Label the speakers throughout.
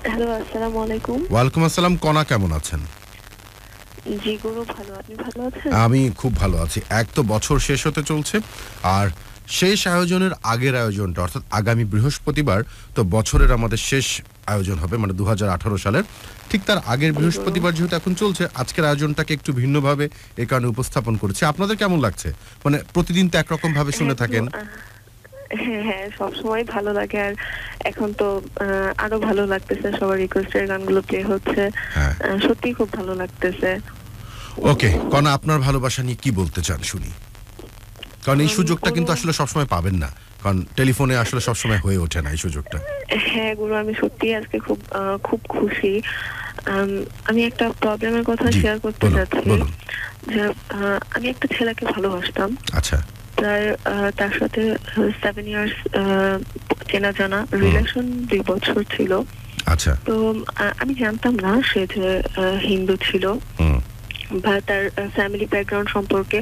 Speaker 1: Hello, আসসালামু আলাইকুম।
Speaker 2: ওয়ালাইকুম আসসালাম। কণা কেমন আছেন?
Speaker 1: জি গুরু, ভালো। আপনি ভালো আছেন?
Speaker 2: আমি খুব ভালো আছি। এক তো বছর শেষ হতে চলছে, আর শেষ আয়োজনের আগের আয়োজনটা অর্থাৎ আগামী বৃহস্পতিবার তো বছরের আমাদের শেষ আয়োজন হবে, মানে ২০১৮ সালের। ঠিক তার আগের
Speaker 1: জি গুরু।
Speaker 2: বৃহস্পতিবার যেহেতু এখন চলছে, আজকের আয়োজনটাকে একটু ভিন্নভাবে এ কারণে উপস্থাপন করেছি। আপনাদের কেমন লাগছে? মানে প্রতিদিন তো একরকম ভাবে
Speaker 1: হ্যাঁ
Speaker 2: শুনে
Speaker 1: গুরু,
Speaker 2: থাকেন।
Speaker 1: হ্যাঁ হ্যাঁ, সবসময় ভালো লাগে। আর এখন তো আরো ভালো লাগতেছে, সবার রিকোয়েস্টের গানগুলো প্লে হচ্ছে।
Speaker 2: হ্যাঁ,
Speaker 1: সত্যিই খুব ভালো লাগতেছে।
Speaker 2: ওকে। কণা, আপনার ভালোবাসা নিয়ে কি বলতে চান শুনি। কারণ এই সুযোগটা
Speaker 1: গুরু,
Speaker 2: কিন্তু আসলে সবসময় পাবেন না, কারণ টেলিফোনে আসলে সবসময় হয়ে ওঠে না এই সুযোগটা।
Speaker 1: হ্যাঁ গুরু, আমি সত্যি আজকে খুব খুব খুশি। আমি একটা প্রবলেমের কথা
Speaker 2: জি,
Speaker 1: শেয়ার করতে
Speaker 2: বলুন
Speaker 1: চাচ্ছি।
Speaker 2: বলুন।
Speaker 1: যে আমি একটা ছেলেকে ভালোবাসতাম।
Speaker 2: আচ্ছা।
Speaker 1: প্রায় তার সাথে 7 ইয়ার্স চেনা জানা
Speaker 2: হুম।
Speaker 1: রিলেশন, 2 বছর ছিল।
Speaker 2: আচ্ছা।
Speaker 1: তো আমি জানতাম না সে যে হিন্দু ছিল
Speaker 2: হুম।
Speaker 1: বা তার ফ্যামিলি ব্যাকগ্রাউন্ড সম্পর্কে।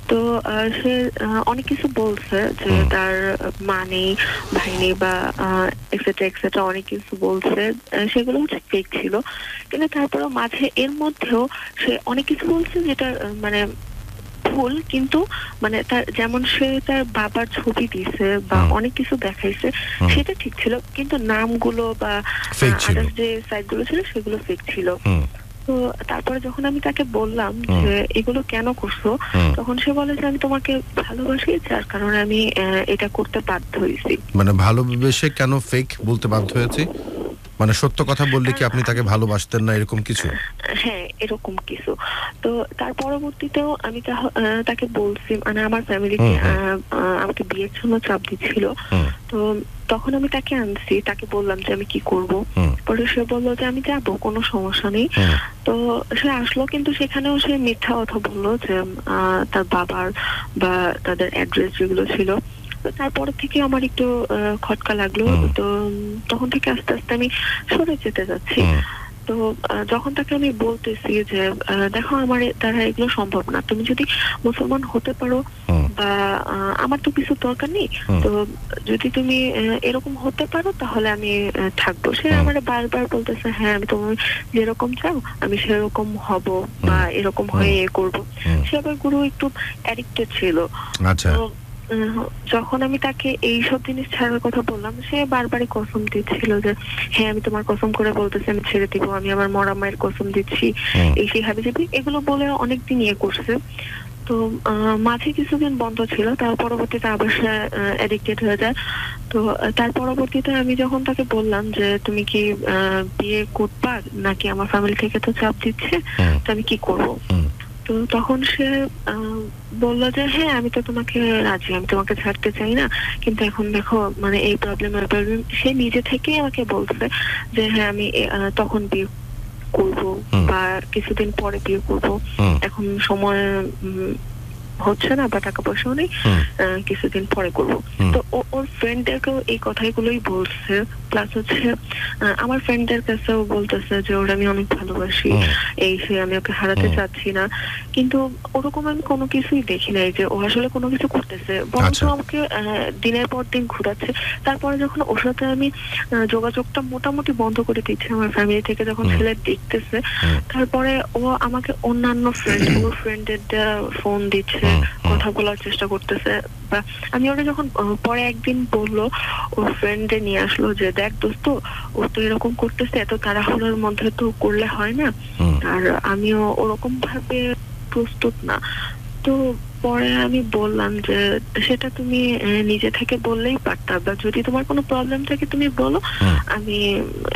Speaker 1: তো সে অনেক কিছু বলছে যে
Speaker 2: হুম।
Speaker 1: তার মা নেই, ভাই নেই বা এক্সেট্রা এক্সেট্রা অনেক কিছু বলছে। সেগুলো হচ্ছে ফেক ছিল। কিন্তু তারপরেও মাঝে এর মধ্যেও সে অনেক কিছু বলছে যেটা মানে ভুল। কিন্তু মানে তার যেমন সে তার বাবার ছবি দিছে বা
Speaker 2: হুম।
Speaker 1: অনেক কিছু দেখাইছে,
Speaker 2: হুম।
Speaker 1: সেটা ঠিক ছিল। কিন্তু নামগুলো বা
Speaker 2: ফেক ছিল।
Speaker 1: আদার্স যে সাইট গুলো ছিল সেগুলো ফেক ছিল।
Speaker 2: হুম।
Speaker 1: তো তারপরে যখন আমি তাকে বললাম
Speaker 2: হুম।
Speaker 1: যে এগুলো কেন করছো,
Speaker 2: হুম।
Speaker 1: তখন সে বলে যে আমি তোমাকে ভালোবাসি, যার কারণে আমি এটা করতে বাধ্য হয়েছি।
Speaker 2: মানে ভালোবেসে কেন ফেক বলতে বাধ্য হয়েছে? মানে সত্য কথা বললে কি
Speaker 1: কারণ
Speaker 2: আপনি তাকে ভালোবাসতেন না, এরকম কিছু?
Speaker 1: হ্যাঁ, এরকম কিছু। তো তার পরবর্তীতেও আমি তাকে বলছি, মানে আমার ফ্যামিলিতে
Speaker 2: হুম। হুম।
Speaker 1: আমাকে বিয়ের জন্য চাপ দিচ্ছিল।
Speaker 2: হুম।
Speaker 1: তো তখন আমি তাকে আনছি, তাকে বললাম যে আমি কি করব।
Speaker 2: হুম।
Speaker 1: পরে সে বললো যে আমি যাবো, কোনো সমস্যা নেই।
Speaker 2: হুম।
Speaker 1: তো সে আসলো, কিন্তু সেখানেও সে মিথ্যা কথা বললো যে তার বাবার বা তাদের অ্যাড্রেস যেগুলো ছিল। তো তারপর থেকে আমার একটু খটকা লাগলো।
Speaker 2: হুম।
Speaker 1: তো তখন থেকে আস্তে আস্তে আমি সরে যেতে যাচ্ছি।
Speaker 2: হুম।
Speaker 1: তো যখন তাকে আমি বলতেছি যে দেখো, আমার দ্বারা এগুলো সম্ভব না, তুমি যদি মুসলমান হতে পারো
Speaker 2: হুম।
Speaker 1: বা আমার তো কিছু দরকার নেই।
Speaker 2: হুম।
Speaker 1: তো যদি তুমি এরকম হতে পারো তাহলে আমি থাকবো। সে
Speaker 2: হুম।
Speaker 1: আমার বারবার বলতেছে হ্যাঁ, আমি তুমি যেরকম চাও আমি সেরকম হব বা
Speaker 2: হুম।
Speaker 1: এরকম
Speaker 2: হুম।
Speaker 1: হয়ে করব।
Speaker 2: হুম।
Speaker 1: সে আবার গুরু একটু অ্যাডিক্টেড ছিল।
Speaker 2: আচ্ছা।
Speaker 1: তো যখন আমি তাকে এইসব জিনিস ছাড়ার কথা বললাম, সে বারবারই কসম দিচ্ছিল যে হ্যাঁ, আমি তোমার কসম করে বলতেছি আমি ছেড়ে দিব, আমি আমার মরা মায়ের কসম দিচ্ছি,
Speaker 2: হুম।
Speaker 1: এই সেই হাবিজাবি এগুলো বলে অনেকদিন ইয়ে করছে। তো মাঝে কিছুদিন বন্ধ ছিল, তার পরবর্তীতে আবার সে অ্যাডিক্টেড হয়ে যায়। তো তার পরবর্তীতে আমি যখন তাকে বললাম যে তুমি কি বিয়ে করবা নাকি, আমার ফ্যামিলি থেকে তো চাপ দিচ্ছে,
Speaker 2: হুম।
Speaker 1: তো আমি কি করব।
Speaker 2: হুম।
Speaker 1: তো তখন সে বললো যে হ্যাঁ, আমি তো তোমাকে রাজি, আমি তোমাকে ছাড়তে চাই না, কিন্তু এখন দেখো মানে এই প্রবলেম সে নিজে থেকেই আমাকে বলছে যে হ্যাঁ, আমি তখন বিয়ে করব
Speaker 2: হুম।
Speaker 1: বা কিছুদিন পরে বিয়ে করব।
Speaker 2: হুম।
Speaker 1: এখন সময় হচ্ছে না বা টাকা পয়সাও নেই,
Speaker 2: হুম।
Speaker 1: কিছুদিন পরে করব।
Speaker 2: হুম।
Speaker 1: তো ওর ফ্রেন্ডদেরকেও এই কথাগুলোই বলছে। প্লাস হচ্ছে আমার ফ্রেন্ডদের কাছেও বলতেছে যে ওরা আমি অনেক ভালোবাসি,
Speaker 2: হুম।
Speaker 1: এই সে আমি ওকে হারাতে
Speaker 2: হুম।
Speaker 1: চাচ্ছি না। কিন্তু ওরকম আমি কোনো কিছুই দেখি নাই যে ও আসলে কোনো কিছু করতেছে, বরঞ্চ
Speaker 2: আচ্ছা।
Speaker 1: আমাকে দিনের পর দিন ঘুরাচ্ছে। তারপরে যখন ওর সাথে আমি যোগাযোগটা মোটামুটি বন্ধ করে দিচ্ছি আমার ফ্যামিলি থেকে, যখন
Speaker 2: হুম।
Speaker 1: ছেলে দেখতেছে,
Speaker 2: হুম।
Speaker 1: তারপরে ও আমাকে অন্যান্য ফ্রেন্ড, ওর ফ্রেন্ডের ফোন দিচ্ছে,
Speaker 2: হুম। হুম।
Speaker 1: কথা বলার চেষ্টা করতেছে। বা আমি ওরা যখন পরে একদিন বললো, ওর ফ্রেন্ডে নিয়ে আসলো যে দেখ দোস্ত, ও তো এরকম করতেছে, এত তাড়াহুড়োর মধ্যে তো করলে হয় না,
Speaker 2: হুম।
Speaker 1: আর আমিও ওরকম ভাবে প্রস্তুত না। তো পরে আমি বললাম যে সেটা তুমি নিজে থেকে বললেই পারতা, বা যদি তোমার কোনো প্রবলেম থাকে তুমি বলো,
Speaker 2: হুম।
Speaker 1: আমি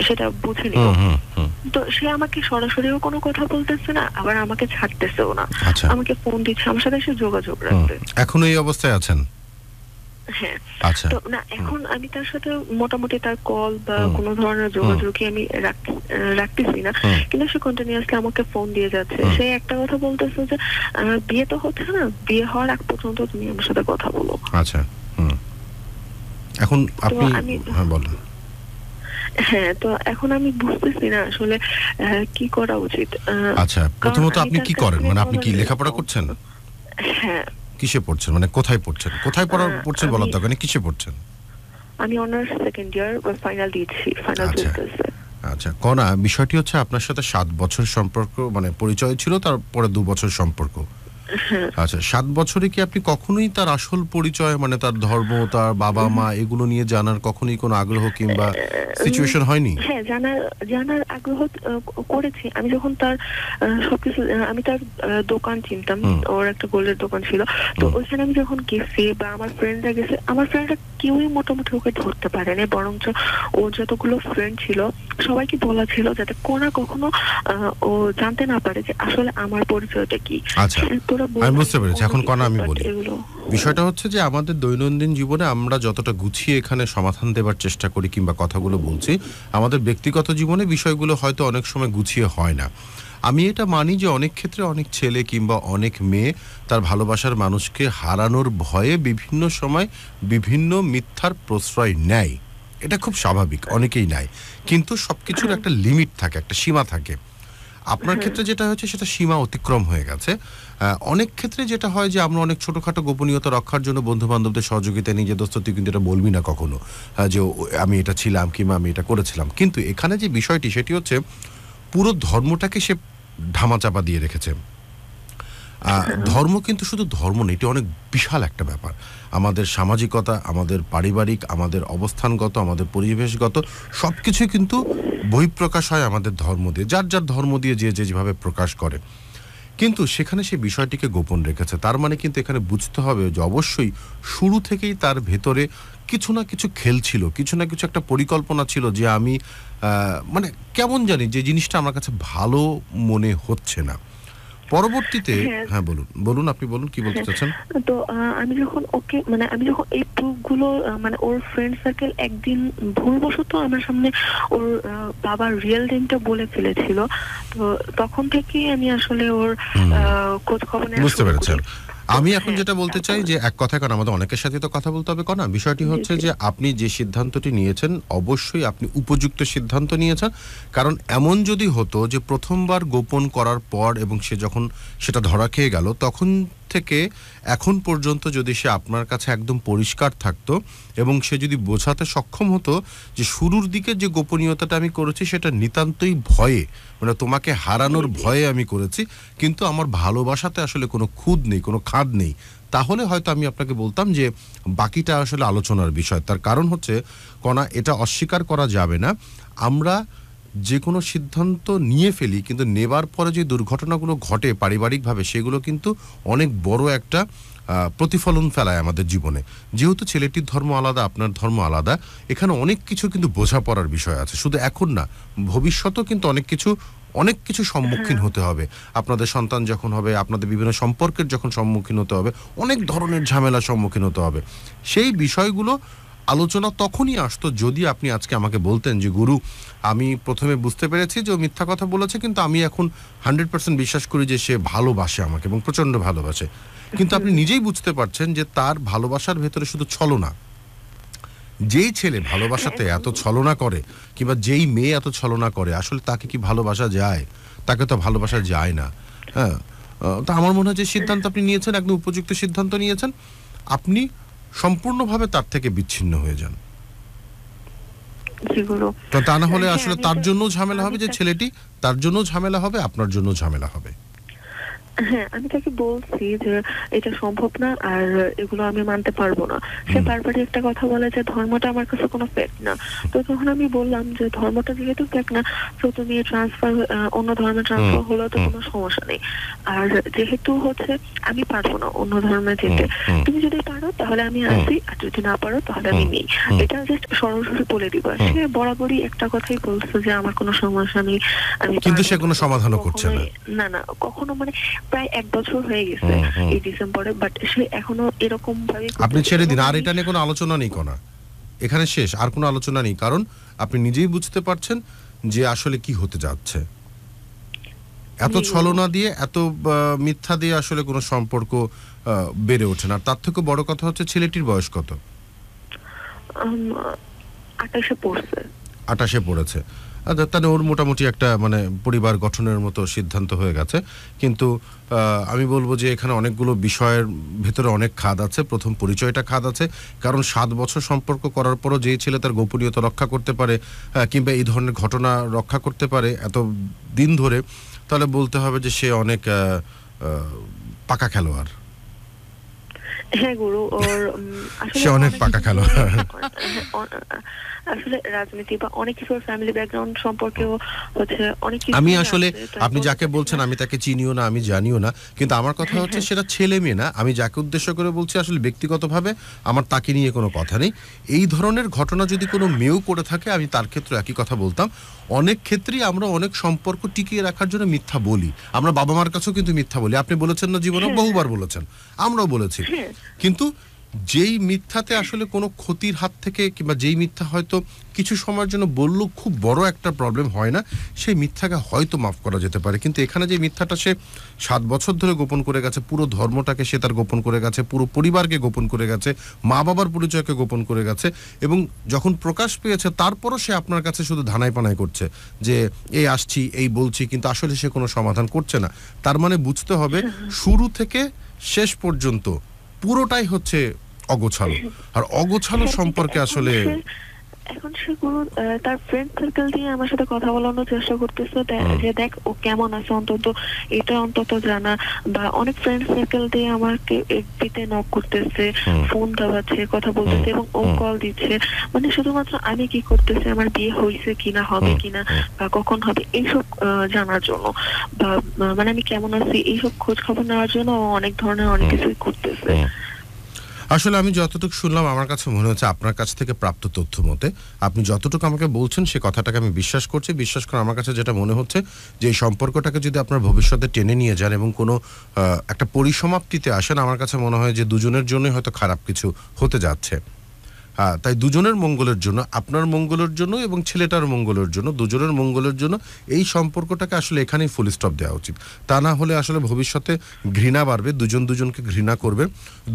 Speaker 1: সেটা বুঝে নিব।
Speaker 2: হুম। হুম। হুম।
Speaker 1: তো সে আমাকে সরাসরিও কোনো কথা বলতেছে না, আবার আমাকে ছাড়তেছেও না।
Speaker 2: আচ্ছা।
Speaker 1: আমাকে ফোন দিচ্ছে, আমার সাথে সে যোগাযোগ
Speaker 2: হুম।
Speaker 1: রাখবে।
Speaker 2: এখনো এই অবস্থায় আছেন?
Speaker 1: হ্যাঁ।
Speaker 2: আচ্ছা।
Speaker 1: তো না,
Speaker 2: হুম।
Speaker 1: এখন আমি তার সাথে মোটামুটি তার কল বা
Speaker 2: হুম।
Speaker 1: কোনো ধরনের
Speaker 2: হুম।
Speaker 1: যোগাযোগই আমি রাখতেছি না।
Speaker 2: হুম।
Speaker 1: কিন্তু সে কন্টিনিউয়াসলি আমাকে ফোন দিয়ে যাচ্ছে।
Speaker 2: হুম।
Speaker 1: সে একটা কথা বলতেছে যে বিয়ে তো হচ্ছে না, বিয়ে হওয়ার আগ পর্যন্ত তুমি আমার সাথে কথা বলো।
Speaker 2: আচ্ছা। হুম। এখন
Speaker 1: তো
Speaker 2: আপনি
Speaker 1: আমি
Speaker 2: হ্যাঁ, বলেন।
Speaker 1: হ্যাঁ, তো এখন আমি বুঝতেছি না আসলে কি করা উচিত।
Speaker 2: আচ্ছা,
Speaker 1: কারণ
Speaker 2: প্রথমত
Speaker 1: আমি
Speaker 2: আপনি
Speaker 1: তার
Speaker 2: কি
Speaker 1: কাছ
Speaker 2: করেন?
Speaker 1: থেকে
Speaker 2: মানে আপনি
Speaker 1: কোনো
Speaker 2: কি লেখাপড়া
Speaker 1: রেসপন্স।
Speaker 2: করছেন?
Speaker 1: হ্যাঁ,
Speaker 2: কিসে পড়ছেন? মানে কোথায় পড়ছেন? কোথায় পড়ছেন
Speaker 1: আমি
Speaker 2: বলার দরকার নেই, কিসে পড়ছেন?
Speaker 1: আমি অনার্স সেকেন্ড ইয়ার বা ফাইনাল দিয়েছি, ফাইনাল
Speaker 2: আচ্ছা।
Speaker 1: চলতেছে।
Speaker 2: আচ্ছা কণা, বিষয়টি হচ্ছে আপনার সাথে 7 বছর সম্পর্ক মানে পরিচয় ছিল, তারপরে 2 বছর সম্পর্ক।
Speaker 1: হ্যাঁ।
Speaker 2: আচ্ছা 7 বছরে কি আপনি কখনোই তার আসল পরিচয় মানে তার ধর্ম, তার বাবা মা এগুলো নিয়ে জানার কখনোই কোনো আগ্রহ কিংবা সিচুয়েশন হয়নি?
Speaker 1: হ্যাঁ, জানার জানার আগ্রহ করেছি। আমি যখন তার সবকিছু আমি তার দোকান চিনতাম, ওর একটা গোল্ডের দোকান ছিল, তো ওইখানে আমি যখন গেছি বা আমার ফ্রেন্ডরা গেছে, আমার ফ্রেন্ডরা কেউই মোটামুটি ওকে ধরতে পারেনি, বরঞ্চ ওর যতগুলো ফ্রেন্ড ছিল সবাইকে বলা ছিল যাতে কোনা কখনো ও জানতে না পারে যে আসলে আমার পরিচয়টা কি।
Speaker 2: আচ্ছা আমি বুঝতে পেরেছি। এখন কণা আমি বলি, বিষয়টা হচ্ছে যে আমাদের দৈনন্দিন জীবনে আমরা যতটা গুছিয়ে এখানে সমাধান দেবার চেষ্টা করি কিংবা কথাগুলো বলছি, আমাদের ব্যক্তিগত জীবনে বিষয়গুলো হয়তো অনেক সময় গুছিয়ে হয় না। আমি এটা মানি যে অনেক ক্ষেত্রে অনেক ছেলে কিংবা অনেক মেয়ে তার ভালোবাসার মানুষকে হারানোর ভয়ে বিভিন্ন সময় বিভিন্ন মিথ্যার প্রশ্রয় নেয়, এটা খুব স্বাভাবিক, অনেকেই নেয়, কিন্তু সবকিছুর একটা লিমিট থাকে, একটা সীমা থাকে। আপনার ক্ষেত্রে যেটা হয়েছে সেটা সীমা অতিক্রম হয়ে গেছে। অনেক ক্ষেত্রে যেটা হয় যে আমরা অনেক ছোটোখাটো গোপনীয়তা রক্ষার জন্য বন্ধু বান্ধবদের সহযোগিতা নিয়ে যে দোস্ত তুই কিন্তু এটা বলবি না কখনো যে আমি এটা ছিলাম কিংবা আমি এটা করেছিলাম, কিন্তু এখানে যে বিষয়টি সেটি হচ্ছে পুরো ধর্মটাকে সে ধামাচাপা দিয়ে রেখেছে। ধর্ম কিন্তু শুধু ধর্ম নেই, এটি অনেক বিশাল একটা ব্যাপার। আমাদের সামাজিকতা, আমাদের পারিবারিক, আমাদের অবস্থানগত, আমাদের পরিবেশগত সব কিছুই কিন্তু বহিঃপ্রকাশ হয় আমাদের ধর্ম দিয়ে, যার যার ধর্ম দিয়ে যে যেভাবে প্রকাশ করে। কিন্তু সেখানে সে বিষয়টিকে গোপন রেখেছে, তার মানে কিন্তু এখানে বুঝতে হবে যে অবশ্যই শুরু থেকেই তার ভেতরে কিছু না কিছু খেল ছিল, কিছু না কিছু একটা পরিকল্পনা ছিল যে আমি মানে কেমন জানি যে জিনিসটা আমার কাছে ভালো মনে হচ্ছে না। পরবর্তীতে হ্যাঁ বলুন বলুন আপনি বলুন কি বলতে চাচ্ছেন।
Speaker 1: তো আমি যখন ওকে মানে আমি যখন এই প্রুফগুলো মানে ওর ফ্রেন্ড সার্কেল একদিন ভুলবশত আমার সামনে ওর বাবার রিয়েল নেমটা বলে ফেলেছিল, তো তখন থেকেই আমি আসলে ওর খোঁজ খবর নেওয়া
Speaker 2: বুঝতে পেরেছেন। আমি এখন যেটা বলতে চাই যে এক কথায়, কারণ আমাদের অনেকের সাথে তো কথা বলতে হবে কনা, বিষয়টি হচ্ছে যে আপনি যে সিদ্ধান্তটি নিয়েছেন অবশ্যই আপনি উপযুক্ত সিদ্ধান্ত নিয়েছেন। কারণ এমন যদি হতো যে প্রথমবার গোপন করার পর এবং সে যখন সেটা ধরা খেয়ে গেল তখন থেকে এখন পর্যন্ত যদি সে আপনার কাছে একদম পরিষ্কার থাকতো এবং সে যদি বোঝাতে সক্ষম হতো যে শুরুর দিকে যে গোপনীয়তাটা আমি করেছি সেটা নিতান্তই ভয়ে, মানে তোমাকে হারানোর ভয়ে আমি করেছি, কিন্তু আমার ভালোবাসাতে আসলে কোনো খুঁত নেই, কোনো খাদ নেই, তাহলে হয়তো আমি আপনাকে বলতাম যে বাকিটা আসলে আলোচনার বিষয়। তার কারণ হচ্ছে কণা, এটা অস্বীকার করা যাবে না, আমরা যে কোনো সিদ্ধান্ত নিয়ে ফেলি কিন্তু নেবার পরে যে দুর্ঘটনাগুলো ঘটে পারিবারিকভাবে সেগুলো কিন্তু অনেক বড় একটা প্রতিফলন ফেলায় আমাদের জীবনে। যেহেতু ছেলেটির ধর্ম আলাদা, আপনার ধর্ম আলাদা, এখানে অনেক কিছু কিন্তু বোঝাপড়ার বিষয় আছে, শুধু এখন না ভবিষ্যতেও কিন্তু অনেক কিছু সম্মুখীন হতে হবে। আপনাদের সন্তান যখন হবে, আপনাদের বিভিন্ন সম্পর্কের যখন সম্মুখীন হতে হবে, অনেক ধরনের ঝামেলার সম্মুখীন হতে হবে। সেই বিষয়গুলো আলোচনা তখনই আসতো যদি আপনি আজকে আমাকে বলতেন যে গুরু, আমি প্রথমে বুঝতে পেরেছি যে ও মিথ্যা কথা বলেছে, কিন্তু আমি এখন 100% বিশ্বাস করি যে সে ভালোবাসে আমাকে এবং প্রচন্ড ভালোবাসে। কিন্তু আপনি নিজেই বুঝতে পারছেন যে তার ভালোবাসার ভেতরে শুধু ছলনা। যেই ছেলে ভালোবাসাতে এত ছলনা করে কিংবা যেই মেয়ে এত ছলনা করে, আসলে তাকে কি ভালোবাসা যায়? তাকে তো ভালোবাসা যায় না। হ্যাঁ, তা আমার মনে হয় যে সিদ্ধান্ত আপনি নিয়েছেন একদম উপযুক্ত সিদ্ধান্ত নিয়েছেন। আপনি সম্পূর্ণভাবে তার থেকে বিচ্ছিন্ন হয়ে যান। তো তা না হলে আসলে তার জন্য ঝামেলা হবে, যে ছেলেটি তার জন্য ঝামেলা হবে, আপনার জন্য ঝামেলা হবে।
Speaker 1: হ্যাঁ, আমি তাকে বলছি যে এটা সম্ভব না আর এগুলো আমি মানতে পারবো না। সে বারবারই একটা কথা বলে যে ধর্মটা আমার কাছে কোনো ফ্যাক্ট না। তো তখন আমি বললাম যে ধর্মটা যেহেতু ফ্যাক্ট না, তো তুমি ট্রান্সফার অন্য ধর্মে ট্রান্সফার হলেও তো কোনো সমস্যা নেই। আর যেহেতু হচ্ছে আমি পারবো না অন্য ধর্মে যেতে, তুমি যদি পারো তাহলে আমি আসি, আর যদি না পারো তাহলে আমি নেই। এটা জাস্ট সরাসরি বলে দিবা। সে বরাবরই একটা কথাই বলছে যে আমার কোনো সমস্যা নেই, আমি
Speaker 2: কিন্তু সে কোনো সমাধানও করছে
Speaker 1: না। না কখনো, মানে প্রায় 1 বছর হয়ে গেছে এই ডিসেম্বরে, বাট সে এখনো এরকম ভাবে। আপনি
Speaker 2: ছেড়ে দিন, আর এটা নিয়ে কোনো আলোচনা নেই কোনা, এখানে শেষ, আর কোনো আলোচনা নেই। কারণ আপনি নিজেই বুঝতে পারছেন যে আসলে কি হতে যাচ্ছে। এত ছলনা দিয়ে, এত মিথ্যা দিয়ে আসলে কোনো সম্পর্ক বেড়ে ওঠে না। তার থেকে বড় কথা হচ্ছে ছেলেটির বয়স কত?
Speaker 1: 28 পড়ছে।
Speaker 2: 28-এ পড়েছে, তাহলে ওর মোটামুটি একটা মানে পরিবার গঠনের মতো সিদ্ধান্ত হয়ে গেছে। কিন্তু আমি বলবো যে এখানে অনেকগুলো বিষয়ের ভেতরে অনেক খাদ আছে। প্রথম পরিচয়টা খাদ আছে, কারণ 7 বছর সম্পর্ক করার পরও যে ছেলে তার গোপনীয়তা রক্ষা করতে পারে কিংবা এই ধরনের ঘটনা রক্ষা করতে পারে এত দিন ধরে, তাহলে বলতে হবে যে সে অনেক পাকা খেলোয়াড়।
Speaker 1: হ্যাঁ গুরু, ওর
Speaker 2: সে অনেক পাকা খেলোয়াড়।
Speaker 1: আসলে রাজনীতি বা অনেক কিছু ফ্যামিলি ব্যাকগ্রাউন্ড সম্পর্কেও হচ্ছে অনেক কিছু।
Speaker 2: আমি আসলে আপনি যাকে বলছেন আমি তাকে চিনিও না, আমি জানিও না, কিন্তু আমার কথা হচ্ছে সেটা ছেলে মেয়ে না। আমি যাকে উদ্দেশ্য করে বলছি আসলে ব্যক্তিগতভাবে আমার তাকে নিয়ে কোনো কথা নেই। এই ধরনের ঘটনা যদি কোনো মেয়েও করে থাকে আমি তার ক্ষেত্রে একই কথা বলতাম। অনেক ক্ষেত্রেই আমরা অনেক সম্পর্ক টিকিয়ে রাখার জন্য মিথ্যা বলি। আমরা বাবা মার কাছেও কিন্তু মিথ্যা বলি। আপনি বলেছেন না জীবনে, বহুবার বলেছেন, আমরাও বলেছি। কিন্তু যেই মিথ্যাতে আসলে কোনো ক্ষতির হাত থেকে কিংবা যেই মিথ্যা হয়তো কিছু সময়ের জন্য বললেও খুব বড় একটা প্রবলেম হয় না, সেই মিথ্যাকে হয়তো মাফ করা যেতে পারে। কিন্তু এখানে যে মিথ্যাটা সে 7 বছর ধরে গোপন করে গেছে, পুরো ধর্মটাকে সে তার গোপন করে গেছে, পুরো পরিবারকে গোপন করে গেছে, মা বাবার পরিচয়কে গোপন করে গেছে, এবং যখন প্রকাশ পেয়েছে তারপরও সে আপনার কাছে শুধু ধানাই পানাই করছে যে এই আসছি, এই বলছি, কিন্তু আসলে সে কোনো সমাধান করছে না। তার মানে বুঝতে হবে শুরু থেকে শেষ পর্যন্ত পুরোটাই হচ্ছে অগোছালো, আর অগোছালো সম্পর্কে আসলে
Speaker 1: এখন সে গুরু তার ফ্রেন্ড সার্কেল দিয়ে আমার সাথে কথা বলানোর চেষ্টা করতেছে যে দেখ ও কেমন আছে, অন্তত এটা অন্তত জানা। বা অনেক ফ্রেন্ড সার্কেল দিয়ে আমাকে এফবিতে নক করতেছে, ফোন দেওয়াচ্ছে, কথা বলতেছে এবং ও কল দিচ্ছে, মানে শুধুমাত্র আমি কি করতেছে, আমার বিয়ে হয়েছে কিনা, হবে কিনা, বা কখন হবে, এইসব জানার জন্য, বা মানে আমি কেমন আছি এইসব খোঁজ খবর নেওয়ার জন্য অনেক ধরনের অনেক কিছুই করতেছে।
Speaker 2: আসলে আমি যতটুকু শুনলাম আমার কাছে মনে হচ্ছে আপনার কাছ থেকে প্রাপ্ত তথ্য মতে আপনি যতটুকু আমাকে বলছেন সে কথাটাকে আমি বিশ্বাস করছি। বিশ্বাস করে আমার কাছে যেটা মনে হচ্ছে যে এই সম্পর্কটাকে যদি আপনার ভবিষ্যতে টেনে নিয়ে যান এবং কোনো একটা পরিসমাপ্তিতে আসেন, আমার কাছে মনে হয় যে দুজনের জন্যই হয়তো খারাপ কিছু হতে যাচ্ছে। তাই দুজনের মঙ্গলের জন্য, আপনার মঙ্গলের জন্য এবং ছেলেটার মঙ্গলের জন্য, দুজনের মঙ্গলের জন্য এই সম্পর্কটাকে আসলে এখানেই ফুল স্টপ দেওয়া উচিত। তা না হলে আসলে ভবিষ্যতে ঘৃণা বাড়বে, দুজন দুজনকে ঘৃণা করবে,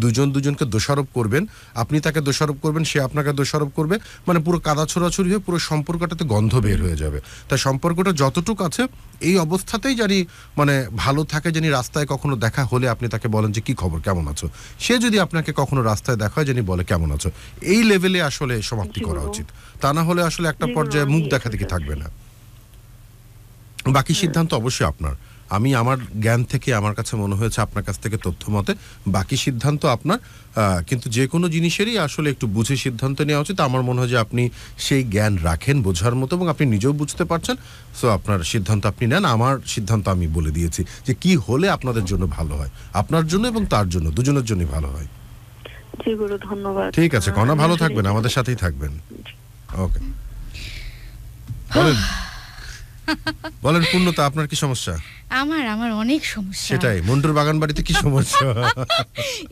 Speaker 2: দুজন দুজনকে দোষারোপ করবেন, আপনি তাকে দোষারোপ করবেন, সে আপনাকে দোষারোপ করবে, মানে পুরো কাদা ছোড়াছুড়ি হয়ে পুরো সম্পর্কটাতে গন্ধ বের হয়ে যাবে। তাই সম্পর্কটা যতটুকু আছে এই অবস্থাতেই জানি মানে ভালো থাকে, জানি রাস্তায় কখনো দেখা হলে আপনি তাকে বলেন যে কি খবর, কেমন আছো। সে যদি আপনাকে কখনো রাস্তায় দেখা হয় জানি বলে কেমন আছো, এই লেভেলে আসলে সমাপ্তি করা উচিত। তা না হলে আসলে একটা পর্যায়ে মুখ দেখা দেখি থাকবে না। বাকি সিদ্ধান্ত অবশ্যই আপনার। আমি আমার জ্ঞান থেকে আমার কাছে মনে হয়েছে আপনার কাছ থেকে তথ্য মতে বাকি সিদ্ধান্ত আপনার, কিন্তু যে কোনো জিনিসেরই আসলে একটু বুঝে সিদ্ধান্ত নেওয়া উচিত। আমার মনে হয় যে আপনি সেই জ্ঞান রাখেন বোঝার মতো এবং আপনি নিজেও বুঝতে পারছেন। সো আপনার সিদ্ধান্ত আপনি নেন। আমার সিদ্ধান্ত আমি বলে দিয়েছি যে কি হলে আপনাদের জন্য ভালো হয়, আপনার জন্য এবং তার জন্য, দুজনের জন্যই ভালো হয়।
Speaker 1: জি গুরু, ধন্যবাদ।
Speaker 2: ঠিক আছে কনা, ভালো থাকবেন, আমাদের সাথেই থাকবেন। ওকে, বলেন বলেন পূর্ণতা, আপনার কি সমস্যা?
Speaker 3: আমার অনেক সমস্যা।
Speaker 2: সেটাই, মন্টুর বাগান বাড়িতে কি সমস্যা?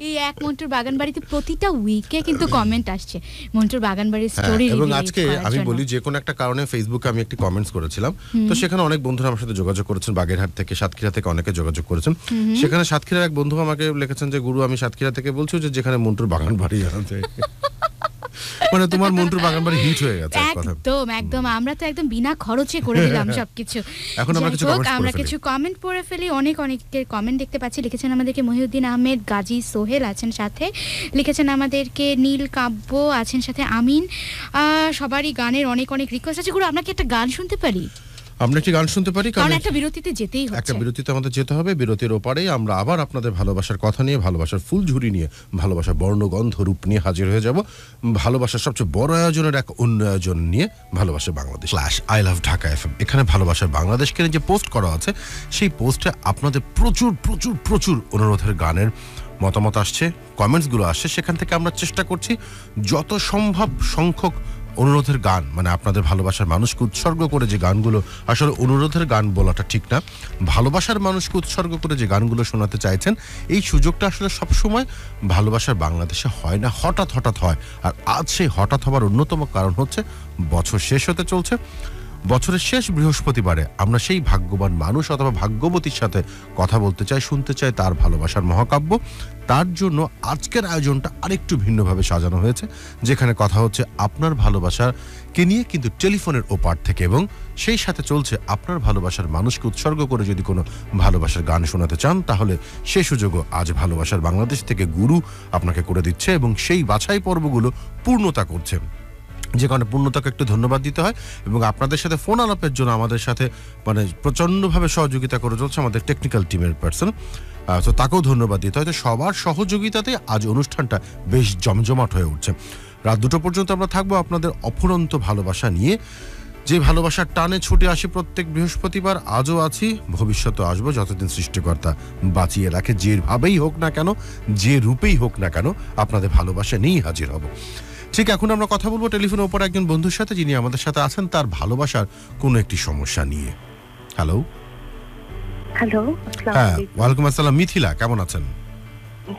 Speaker 3: এই এক মন্টুর বাগান বাড়িতে প্রতিটা উইকে কিন্তু কমেন্ট আসছে মন্টুর বাগান বাড়ির স্টোরি।
Speaker 2: এবং আজকে আমি বলি যে কোনো একটা কারণে ফেসবুকে আমি একটি কমেন্টস করেছিলাম, তো সেখানে অনেক বন্ধুরা আমার সাথে যোগাযোগ করেছেন, বাগেরহাট থেকে, সাতক্ষীরা থেকে অনেকে যোগাযোগ করেছেন। সেখানে সাতক্ষীরার এক বন্ধু আমাকে লিখেছেন যে গুরু আমি সাতক্ষীরা থেকে বলছি যে যেখানে মন্টুর বাগান বাড়ি আছে। মানে তোমার মন্টুর বাগান বাড়ি হিট হয়ে গেছে।
Speaker 3: একদম একদম, আমরা তো একদম বিনা খরচে করে দিলাম সবকিছু।
Speaker 2: এখন আমরা
Speaker 3: কিছু কমেন্ট পড়ে ফেলি। অনেকের কমেন্ট দেখতে পাচ্ছি। লিখেছেন আমাদেরকে মহিউদ্দিন আহমেদ, গাজী সোহেল আছেন সাথে, লিখেছেন আমাদেরকে নীল কাব্য আছেন সাথে, আমিন। সবারই গানের অনেক রিকোয়েস্ট আছে। গুরু আপনাকে একটা গান শুনতে পারি?
Speaker 2: আমরা একটি গান শুনতে পারি, কারণ
Speaker 3: একটা বিরতিতে যেতেই হচ্ছে।
Speaker 2: একটা বিরতিতে আমাদের যেতে হবে। বিরতির ওপারে আমরা আবার আপনাদের ভালোবাসার কথা নিয়ে, ভালোবাসার ফুল ঝুরি নিয়ে, ভালোবাসার বর্ণগন্ধ রূপ নিয়ে হাজির হয়ে যাব। ভালোবাসার সবচেয়ে বড় আয়োজনের এক অন্য আয়োজন নিয়ে, ভালোবাসা Bangladesh / I love Dhaka FM। এখানে ভালোবাসার বাংলাদেশকে নিয়ে যে পোস্ট করা আছে সেই পোস্টে আপনাদের প্রচুর প্রচুর প্রচুর অনুরোধের গানের মতামত আসছে, কমেন্টসগুলো আসছে। সেখান থেকে আমরা চেষ্টা করছি যত সম্ভব সংখ্যক অনুরোধের গান, মানে আপনাদের ভালোবাসার মানুষকে উৎসর্গ করে যে গানগুলো, আসলে অনুরোধের গান বলাটা ঠিক না, ভালোবাসার মানুষকে উৎসর্গ করে যে গানগুলো শোনাতে চাইছেন, এই সুযোগটা আসলে সবসময় ভালোবাসার বাংলাদেশে হয় না, হঠাৎ হয়। আর আজ সেই হঠাৎ হওয়ার অন্যতম কারণ হচ্ছে বছর শেষ হতে চলছে। বছরের শেষ বৃহস্পতিবারে আমরা সেই ভাগ্যবান মানুষ অথবা ভাগ্যবতীর সাথে কথা বলতে চাই, শুনতে চাই তার ভালোবাসার মহাকাব্য। তার জন্য আজকের আয়োজনটা আরেকটু ভিন্নভাবে সাজানো হয়েছে, যেখানে কথা হচ্ছে আপনার ভালোবাসাকে নিয়ে, কিন্তু টেলিফোনের ওপার থেকে, এবং সেই সাথে চলছে আপনার ভালোবাসার মানুষকে উৎসর্গ করে যদি কোনো ভালোবাসার গান শোনাতে চান, তাহলে সে সুযোগও আজ ভালোবাসার বাংলাদেশ থেকে গুরু আপনাকে করে দিচ্ছে, এবং সেই বাছাই পর্বগুলো পূর্ণতা করছে, যে কারণে পূর্ণতাকে একটু ধন্যবাদ দিতে হয়। এবং আপনাদের সাথে ফোন আলাপের জন্য আমাদের সাথে মানে প্রচণ্ডভাবে সহযোগিতা করে চলছে আমাদের টেকনিক্যাল টিমের পার্সন, তো তাকেও ধন্যবাদ দিতে হয়। তো সবার সহযোগিতাতে আজ অনুষ্ঠানটা বেশ জমজমাট হয়ে উঠছে। রাত 2টো পর্যন্ত আমরা থাকবো আপনাদের অফুরন্ত ভালোবাসা নিয়ে, যে ভালোবাসার টানে ছুটে আসি প্রত্যেক বৃহস্পতিবার। আজও আছি, ভবিষ্যতে আসবো, যতদিন সৃষ্টিকর্তা বাঁচিয়ে রাখে। যেভাবেই হোক না কেন, যে রূপেই হোক না কেন, আপনাদের ভালোবাসা নিয়েই হাজির হব। ঠিক এখন আমরা কথা বলবো টেলিফোনের ওপর একজন বন্ধুর সাথে, যিনি আমাদের সাথে আছেন তার ভালোবাসার কোনো একটি সমস্যা নিয়ে। হ্যালো।
Speaker 1: হ্যালো,
Speaker 2: হ্যাঁ, ওয়ালাইকুম আসসালাম। মিথিলা, কেমন আছেন?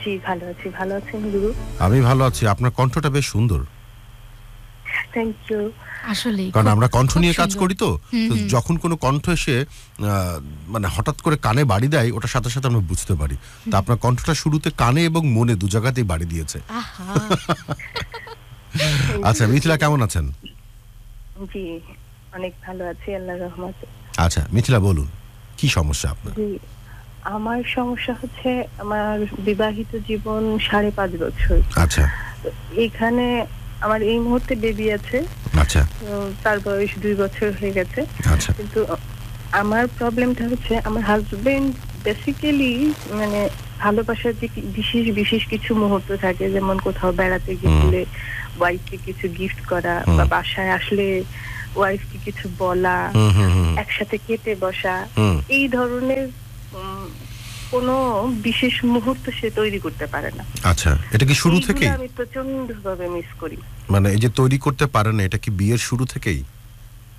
Speaker 1: জি ভালো আছি। ভালো আছেন গুরু?
Speaker 2: আমি ভালো আছি। আপনার কণ্ঠটা বেশ সুন্দর।
Speaker 1: Thank you.
Speaker 3: আসলে
Speaker 2: কারণ আমরা কণ্ঠ নিয়ে কাজ করি, তো যখন কোনো কণ্ঠ এসে মানে হঠাৎ করে কানে বাড়ি দেয়, ওটার সাথে সাথে আমরা বুঝতে পারি। তা আপনার কণ্ঠটা শুরুতে কানে এবং মনে দু জায়গাতেই বাড়ি দিয়েছে। আচ্ছা মিথিলা, কেমন আছেন?
Speaker 1: জি অনেক ভালো আছি, আল্লাহর রহমতে।
Speaker 2: আচ্ছা মিথিলা, বলুন কি সমস্যা আপনার?
Speaker 1: জি, আমার সমস্যা হচ্ছে আমার বিবাহিত জীবন 5.5 বছর।
Speaker 2: আচ্ছা।
Speaker 1: এখানে আমার এই মুহূর্তে বেবি আছে।
Speaker 2: আচ্ছা।
Speaker 1: তার বয়স 2 বছর হয়ে গেছে।
Speaker 2: আচ্ছা।
Speaker 1: কিন্তু আমার প্রবলেমটা হচ্ছে আমার হাজবেন্ড বেসিক্যালি মানে ভালোবাসার যে বিশেষ বিশেষ কিছু মুহূর্ত থাকে, যেমন কোথাও বেড়াতে গেলে ওয়াইফকে কিছু গিফট করা, বা বাসায় আসলে ওয়াইফকে কিছু বলা, একসাথে খেতে বসা, এই ধরনের কোনো বিশেষ মুহূর্ত সে তৈরি করতে পারে না।
Speaker 2: আচ্ছা, এটা কি শুরু থেকেই?
Speaker 1: আমি প্রচন্ডভাবে মিস করি।
Speaker 2: মানে এই যে তৈরি করতে পারে না, এটা কি বিয়ের শুরু থেকেই?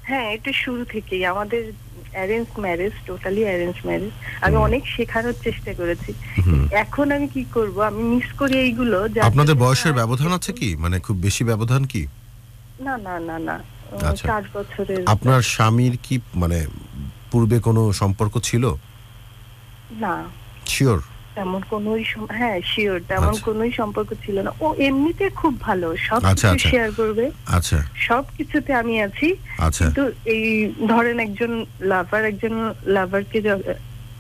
Speaker 1: হ্যাঁ, এটা শুরু থেকেই। আমাদের arrange marriage, totally arrange marriage. আমি অনেক শেখানোর চেষ্টা করেছি। এখন আমি কি করব, আমি মিস করি এইগুলো।
Speaker 2: আপনাদের বয়সের ব্যবধান আছে কি? মানে খুব বেশি ব্যবধান কি?
Speaker 1: না না না না, 4 বছরের।
Speaker 2: আপনার স্বামীর কি মানে পূর্বে কোনো সম্পর্ক ছিল?
Speaker 1: না।
Speaker 2: শিওর?
Speaker 1: তেমন কোনোই হ্যাঁ শিওর, তেমন কোনোই সম্পর্ক ছিল না। ও এমনিতে খুব ভালো, সব কিছু শেয়ার করবে।
Speaker 2: আচ্ছা।
Speaker 1: সব কিছুতে আমি আছি।
Speaker 2: আচ্ছা।
Speaker 1: কিন্তু এই ধরেন একজন লাভারকে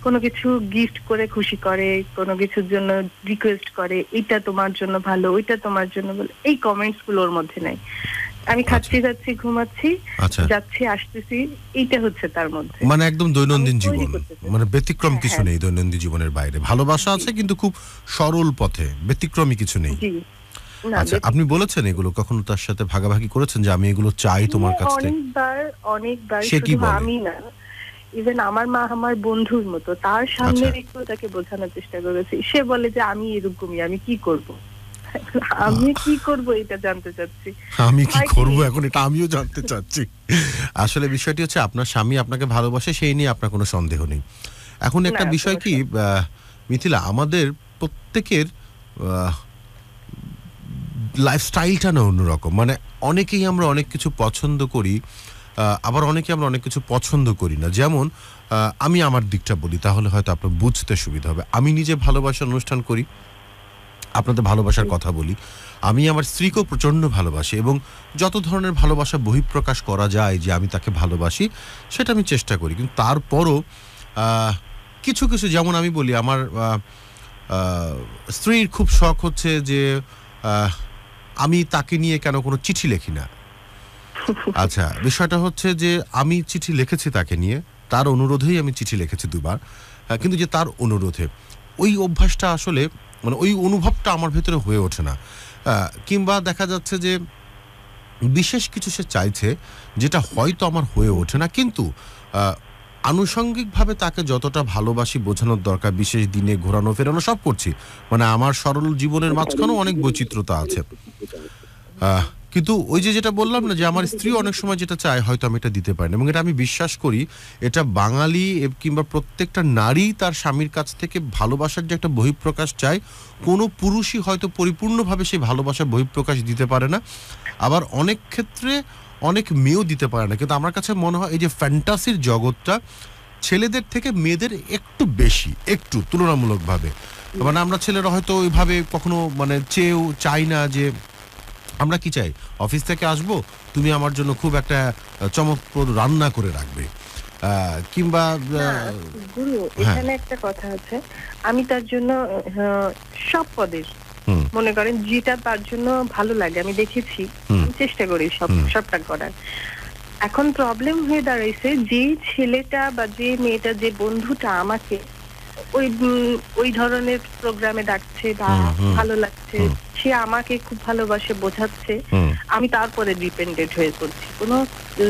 Speaker 1: কোনো কিছু গিফট করে খুশি করে, কোনো কিছুর জন্য রিকোয়েস্ট করে, এটা তোমার জন্য ভালো, ওইটা তোমার জন্য ভালো, এই কমেন্টস গুলো ওর মধ্যে নাই। আমি খাচ্ছি, যাচ্ছি, ঘুমাচ্ছি, যাচ্ছি, আসতেছি, এইটা হচ্ছে তার মধ্যে।
Speaker 2: মানে একদম দৈনন্দিন জীবন, মানে ব্যতিক্রম কিছু নেই দৈনন্দিন জীবনের বাইরে। ভালোবাসা আছে কিন্তু খুব সরল পথে, ব্যতিক্রমী কিছু নেই। আচ্ছা, আপনি বলেছেন এগুলো কখনো তার সাথে ভাগাভাগি করেছেন যে আমি এগুলো চাই তোমার কাছ থেকে?
Speaker 1: অনেকবার শুধু আমি না, ইভেন আমার মা আমার বন্ধুর মতো, তার সামনে রেখেও তাকে বোঝানোর চেষ্টা করেছি। সে বলে যে আমি এরকমই, আমি কি করব, আমি কি করব এটা জানতে চাচ্ছি।
Speaker 2: আমি কি করব এখন, এটা আমিও জানতে চাচ্ছি। আসলে বিষয়টি হচ্ছে আপনার স্বামী আপনাকে ভালোবাসে, সেই নিয়ে আপনার কোনো সন্দেহ নেই। এখন একটা বিষয় কি মিথিলা, আমাদের প্রত্যেকের লাইফস্টাইলটা না অন্যরকম। মানে অনেকেই আমরা অনেক কিছু পছন্দ করি, আবার অনেকে আমরা অনেক কিছু পছন্দ করি না। যেমন আমি আমার দিকটা বলি, তাহলে হয়তো আপনার বুঝতে সুবিধা হবে। আমি নিজে ভালোবাসার অনুষ্ঠান করি, আপনাদের ভালোবাসার কথা বলি। আমি আমার স্ত্রীকেও প্রচণ্ড ভালোবাসি, এবং যত ধরনের ভালোবাসা বহিঃপ্রকাশ করা যায় যে আমি তাকে ভালোবাসি, সেটা আমি চেষ্টা করি। কিন্তু তারপরও কিছু কিছু, যেমন আমি বলি, আমার স্ত্রীর খুব শখ হচ্ছে যে আমি তাকে নিয়ে কেন কোনো চিঠি লেখি না। আচ্ছা, বিষয়টা হচ্ছে যে আমি চিঠি লিখেছি তাকে নিয়ে, তার অনুরোধেই আমি চিঠি লিখেছি 2 বার, কিন্তু যে তার অনুরোধে, ওই অভ্যাসটা আসলে মানে ওই অনুভবটা আমার ভেতরে হয়ে ওঠে না। কিংবা দেখা যাচ্ছে যে বিশেষ কিছু সে চাইছে, যেটা হয়তো আমার হয়ে ওঠে না, কিন্তু আনুষঙ্গিকভাবে তাকে যতটা ভালোবাসি বোঝানোর দরকার, বিশেষ দিনে ঘোরানো ফেরানো সব করছি। মানে আমার সরল জীবনের মাঝখানেও অনেক বৈচিত্র্যতা আছে। কিন্তু ওই যে যেটা বললাম না, যে আমার স্ত্রী অনেক সময় যেটা চায় হয়তো আমি এটা দিতে পারি না, এবং এটা আমি বিশ্বাস করি এটা বাঙালি কিংবা প্রত্যেকটা নারী তার স্বামীর কাছ থেকে ভালোবাসার যে একটা বহিঃপ্রকাশ চায়, কোনো পুরুষই হয়তো পরিপূর্ণভাবে সেই ভালোবাসার বহিঃপ্রকাশ দিতে পারে না। আবার অনেক ক্ষেত্রে অনেক মেয়েও দিতে পারে না, কিন্তু আমার কাছে মনে হয় এই যে ফ্যান্টাসির জগৎটা ছেলেদের থেকে মেয়েদের একটু বেশি, একটু তুলনামূলকভাবে। মানে আমরা ছেলেরা হয়তো ওইভাবে কখনো মানে চেয়েও চাই না যে আমরা কি চাই, অফিস থেকে আসবো তুমি আমার জন্য খুব একটা চমকপ্রদ রান্না করে রাখবে, কিংবা
Speaker 4: গুরু এখানে একটা কথা আছে, আমি তার জন্য সব পদের মনে করেন যেটা তার জন্য ভালো লাগে আমি দেখেছি, চেষ্টা করি সবটা করার। এখন প্রবলেম হয়ে দাঁড়াইছে যে ছেলেটা বা যে মেয়েটা, যে বন্ধুটা আমাকে ওই ধরনের প্রোগ্রামে ডাকছে বা ভালো লাগছে, সে আমাকে খুব ভালোবাসে, বোঝাচ্ছে, আমি তারপরে ডিপেন্ডেন্ট হয়ে পড়ছি, কোনো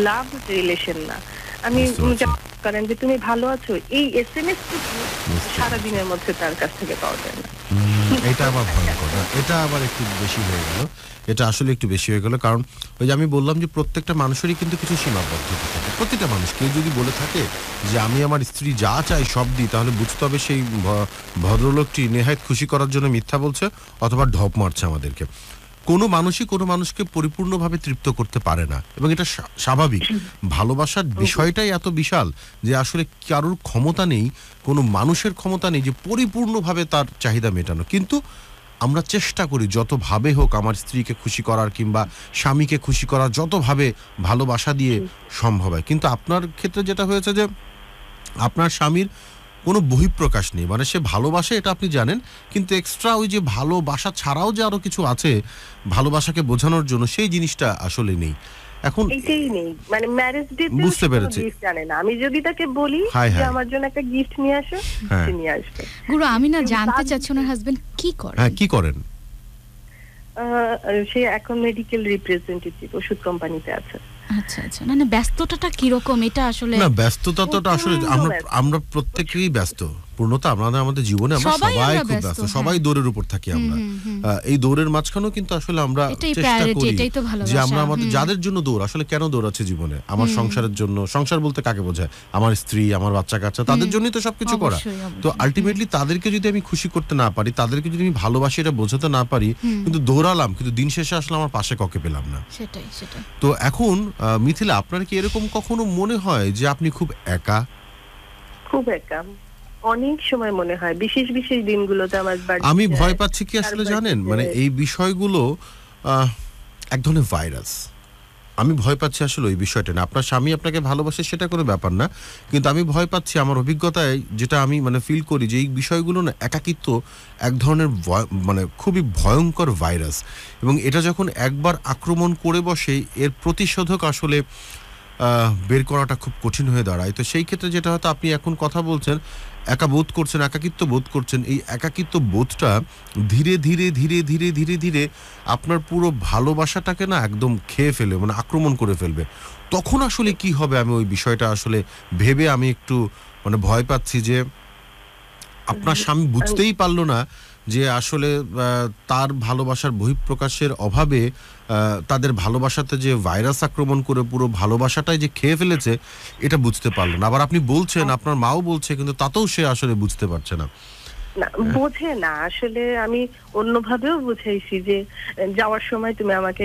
Speaker 4: লাভ রিলেশন না। আমি করেন যে তুমি ভালো আছো, এই SMS সারাদিনের মধ্যে তার কাছ থেকে পাওয়া যায় না।
Speaker 2: এটা আবার ভয়ঙ্কর, এটা আবার একটু বেশি হয়ে গেল, এটা আসলে একটু বেশি হয়ে গেল। কারণ ওই যে আমি বললাম যে প্রত্যেকটা মানুষেরই কিন্তু কিছু সীমাবদ্ধতা থাকে, প্রত্যেকটা মানুষ। কেউ যদি বলে থাকে যে আমি আমার স্ত্রী যা চাই সব দিই, তাহলে বুঝতে হবে সেই ভদ্রলোকটি নেহায়েত খুশি করার জন্য মিথ্যা বলছে অথবা ঢপ মারছে আমাদেরকে। কোনো মানুষই কোনো মানুষকে পরিপূর্ণভাবে তৃপ্ত করতে পারে না, এবং এটা স্বাভাবিক। ভালোবাসার বিষয়টাই এত বিশাল যে আসলে কারোর ক্ষমতা নেই, কোনো মানুষের ক্ষমতা নেই যে পরিপূর্ণভাবে তার চাহিদা মেটানো। কিন্তু আমরা চেষ্টা করি যতভাবে হোক আমার স্ত্রীকে খুশি করার কিংবা স্বামীকে খুশি করার, যতভাবে ভালোবাসা দিয়ে সম্ভব হয়। কিন্তু আপনার ক্ষেত্রে যেটা হয়েছে যে আপনার স্বামীর কোনো বহিঃপ্রকাশ নেই, মানে সে ভালোবাসে এটা আপনি জানেন, কিন্তু এক্সট্রা ওই যে ভালোবাসা ছাড়াও যে আরো কিছু আছে ভালোবাসাকে বোঝানোর জন্য, সেই জিনিসটা আসলে নেই। এখন
Speaker 4: এটাই নেই, মানে ম্যারেজ ডে
Speaker 2: বুঝতে পেরেছি,
Speaker 4: জানে না। আমি যদি তাকে বলি যে আমার জন্য একটা গিফট নিয়ে আসো, সে নিয়ে আসবে।
Speaker 3: গুরু আমি না জানতে চাচ্ছি ওনার হাজবেন্ড কি করে।
Speaker 2: হ্যাঁ, কি করেন?
Speaker 4: সে এখন মেডিকেল রিপ্রেজেন্টেটিভ, ওষুধ কোম্পানিতে আছে।
Speaker 3: আচ্ছা আচ্ছা, না না ব্যস্ততাটা কি রকম এটা আসলে?
Speaker 2: না ব্যস্ততা তো আসলে আমরা প্রত্যেকেই ব্যস্ত, পূর্ণতা আমাদের জীবনে আমরা সবাই খুব ব্যস্ত, সবাই দৌড়ের উপর থাকি আমরা। এই দৌড়ের মাঝখানেও কিন্তু আসলে আমরা চেষ্টা করি যে আমরা আমাদের যাদের জন্য দৌড়, আসলে কেন দৌড়াচ্ছে জীবনে, আমার সংসারের জন্য, সংসার বলতে কাকে বোঝায়, আমার স্ত্রী, আমার বাচ্চা কাচ্চা, তাদের জন্যই তো সবকিছু করা। তো আলটিমেটলি তাদেরকে যদি আমি খুশি করতে না পারি, তাদেরকে যদি আমি ভালোবাসি এটা বোঝাতে না পারি, কিন্তু দৌড়ালাম, কিন্তু দিন শেষে আসলে আমার পাশে কাউকে পেলাম না।
Speaker 3: সেটাই সেটাই।
Speaker 2: তো এখন মিথিলা, আপনার কি এরকম কখনো মনে হয় যে আপনি খুব একা?
Speaker 4: খুব একা, অনেক সময় মনে হয়, বিশেষ বিশেষ দিনগুলোতে আমার
Speaker 2: আমি ভয় পাচ্ছি কি আসলে জানেন, মানে এই বিষয়গুলো এক ধরনের ভাইরাস। আমি ভয় পাচ্ছি আসলে ওই বিষয়টা না, আপনার স্বামী আপনাকে ভালোবাসে সেটা কোনো ব্যাপার না, কিন্তু আমি ভয় পাচ্ছি, আমার অভিজ্ঞতায় যেটা আমি মানে ফিল করি যে এই বিষয়গুলো না একাকিত্ব এক ধরনের মানে খুবই ভয়ঙ্কর ভাইরাস, এবং এটা যখন একবার আক্রমণ করে বসে এর প্রতিষেধক আসলে বের করাটা খুব কঠিন হয়ে দাঁড়ায়। তো সেই ক্ষেত্রে যেটা হয়তো আপনি এখন কথা বলছেন, একা বোধ করছেন, একাকিত্ব বোধ করছেন, এই একাকিত্ব বোধটা ধীরে ধীরে ধীরে ধীরে ধীরে ধীরে আপনার পুরো ভালোবাসাটাকে না একদম খেয়ে ফেলে, মানে আক্রমণ করে ফেলবে। তখন আসলে কি হবে, আমি ওই বিষয়টা আসলে ভেবে আমি একটু মানে ভয় পাচ্ছি যে আপনার স্বামী বুঝতেই পারলো না যে আসলে তার ভালোবাসার বহিঃপ্রকাশের অভাবে তাদের ভালোবাসাতে যে ভাইরাস আক্রমণ করে পুরো ভালোবাসাটাই যে খেয়ে ফেলেছে, এটা বুঝতে পারলো না। আবার আপনি বলছেন, আপনার মাও বলছে, কিন্তু তাতেও সে আসলে বুঝতে পারছে না।
Speaker 4: না বোঝে না আসলে, আমি অন্যভাবেও বুঝাইছি যে যাওয়ার সময় তুমি আমাকে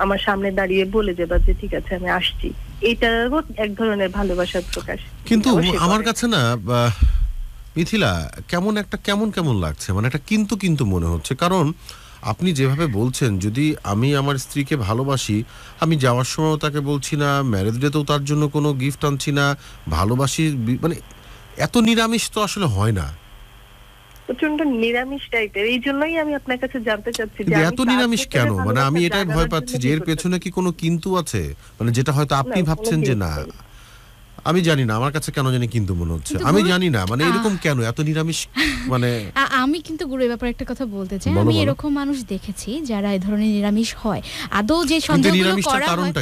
Speaker 4: আমার সামনে দাঁড়িয়ে বলে দেবা যে ঠিক আছে আমি আসছি, এটাও এক ধরনের ভালোবাসার প্রকাশ। কিন্তু
Speaker 2: আমার কাছে না মিথিলা কেমন লাগছে, মানে একটা কিন্তু মনে হচ্ছে। কারণ আপনি যেভাবে বলছেন, যদি আমি আমার স্ত্রীকে ভালোবাসি, আমি যাওয়ার সময় তাকে বলছি না, ম্যারেজ ডেতেও তার জন্য কোনো গিফট আনছি না, ভালোবাসি, মানে এত নিরামিষ তো আসলে হয় না,
Speaker 4: প্রচন্ড নিরামিষ টাইপের। এই জন্যই আমি আপনার কাছে জানতে চাচ্ছি যে
Speaker 2: এত নিরামিষ কেন, মানে আমি এটাই ভয় পাচ্ছি যে এর পেছনে কি কোনো কিন্তু আছে, মানে যেটা হয়তো আপনি ভাবছেন যে না, আমি জানি না, আমার কাছে কেন জানি কিন্তু মনে হচ্ছে, আমি জানি না মানে এরকম কেন এত নিরামিষ। মানে
Speaker 3: আমি কিন্তু গুরু ব্যাপারে একটা কথা বলতে চাই, আমি এরকম মানুষ দেখেছি যারা এই ধরনের নিরামিষ হয়, আদৌ যে সন্দেহগুলো করা হয়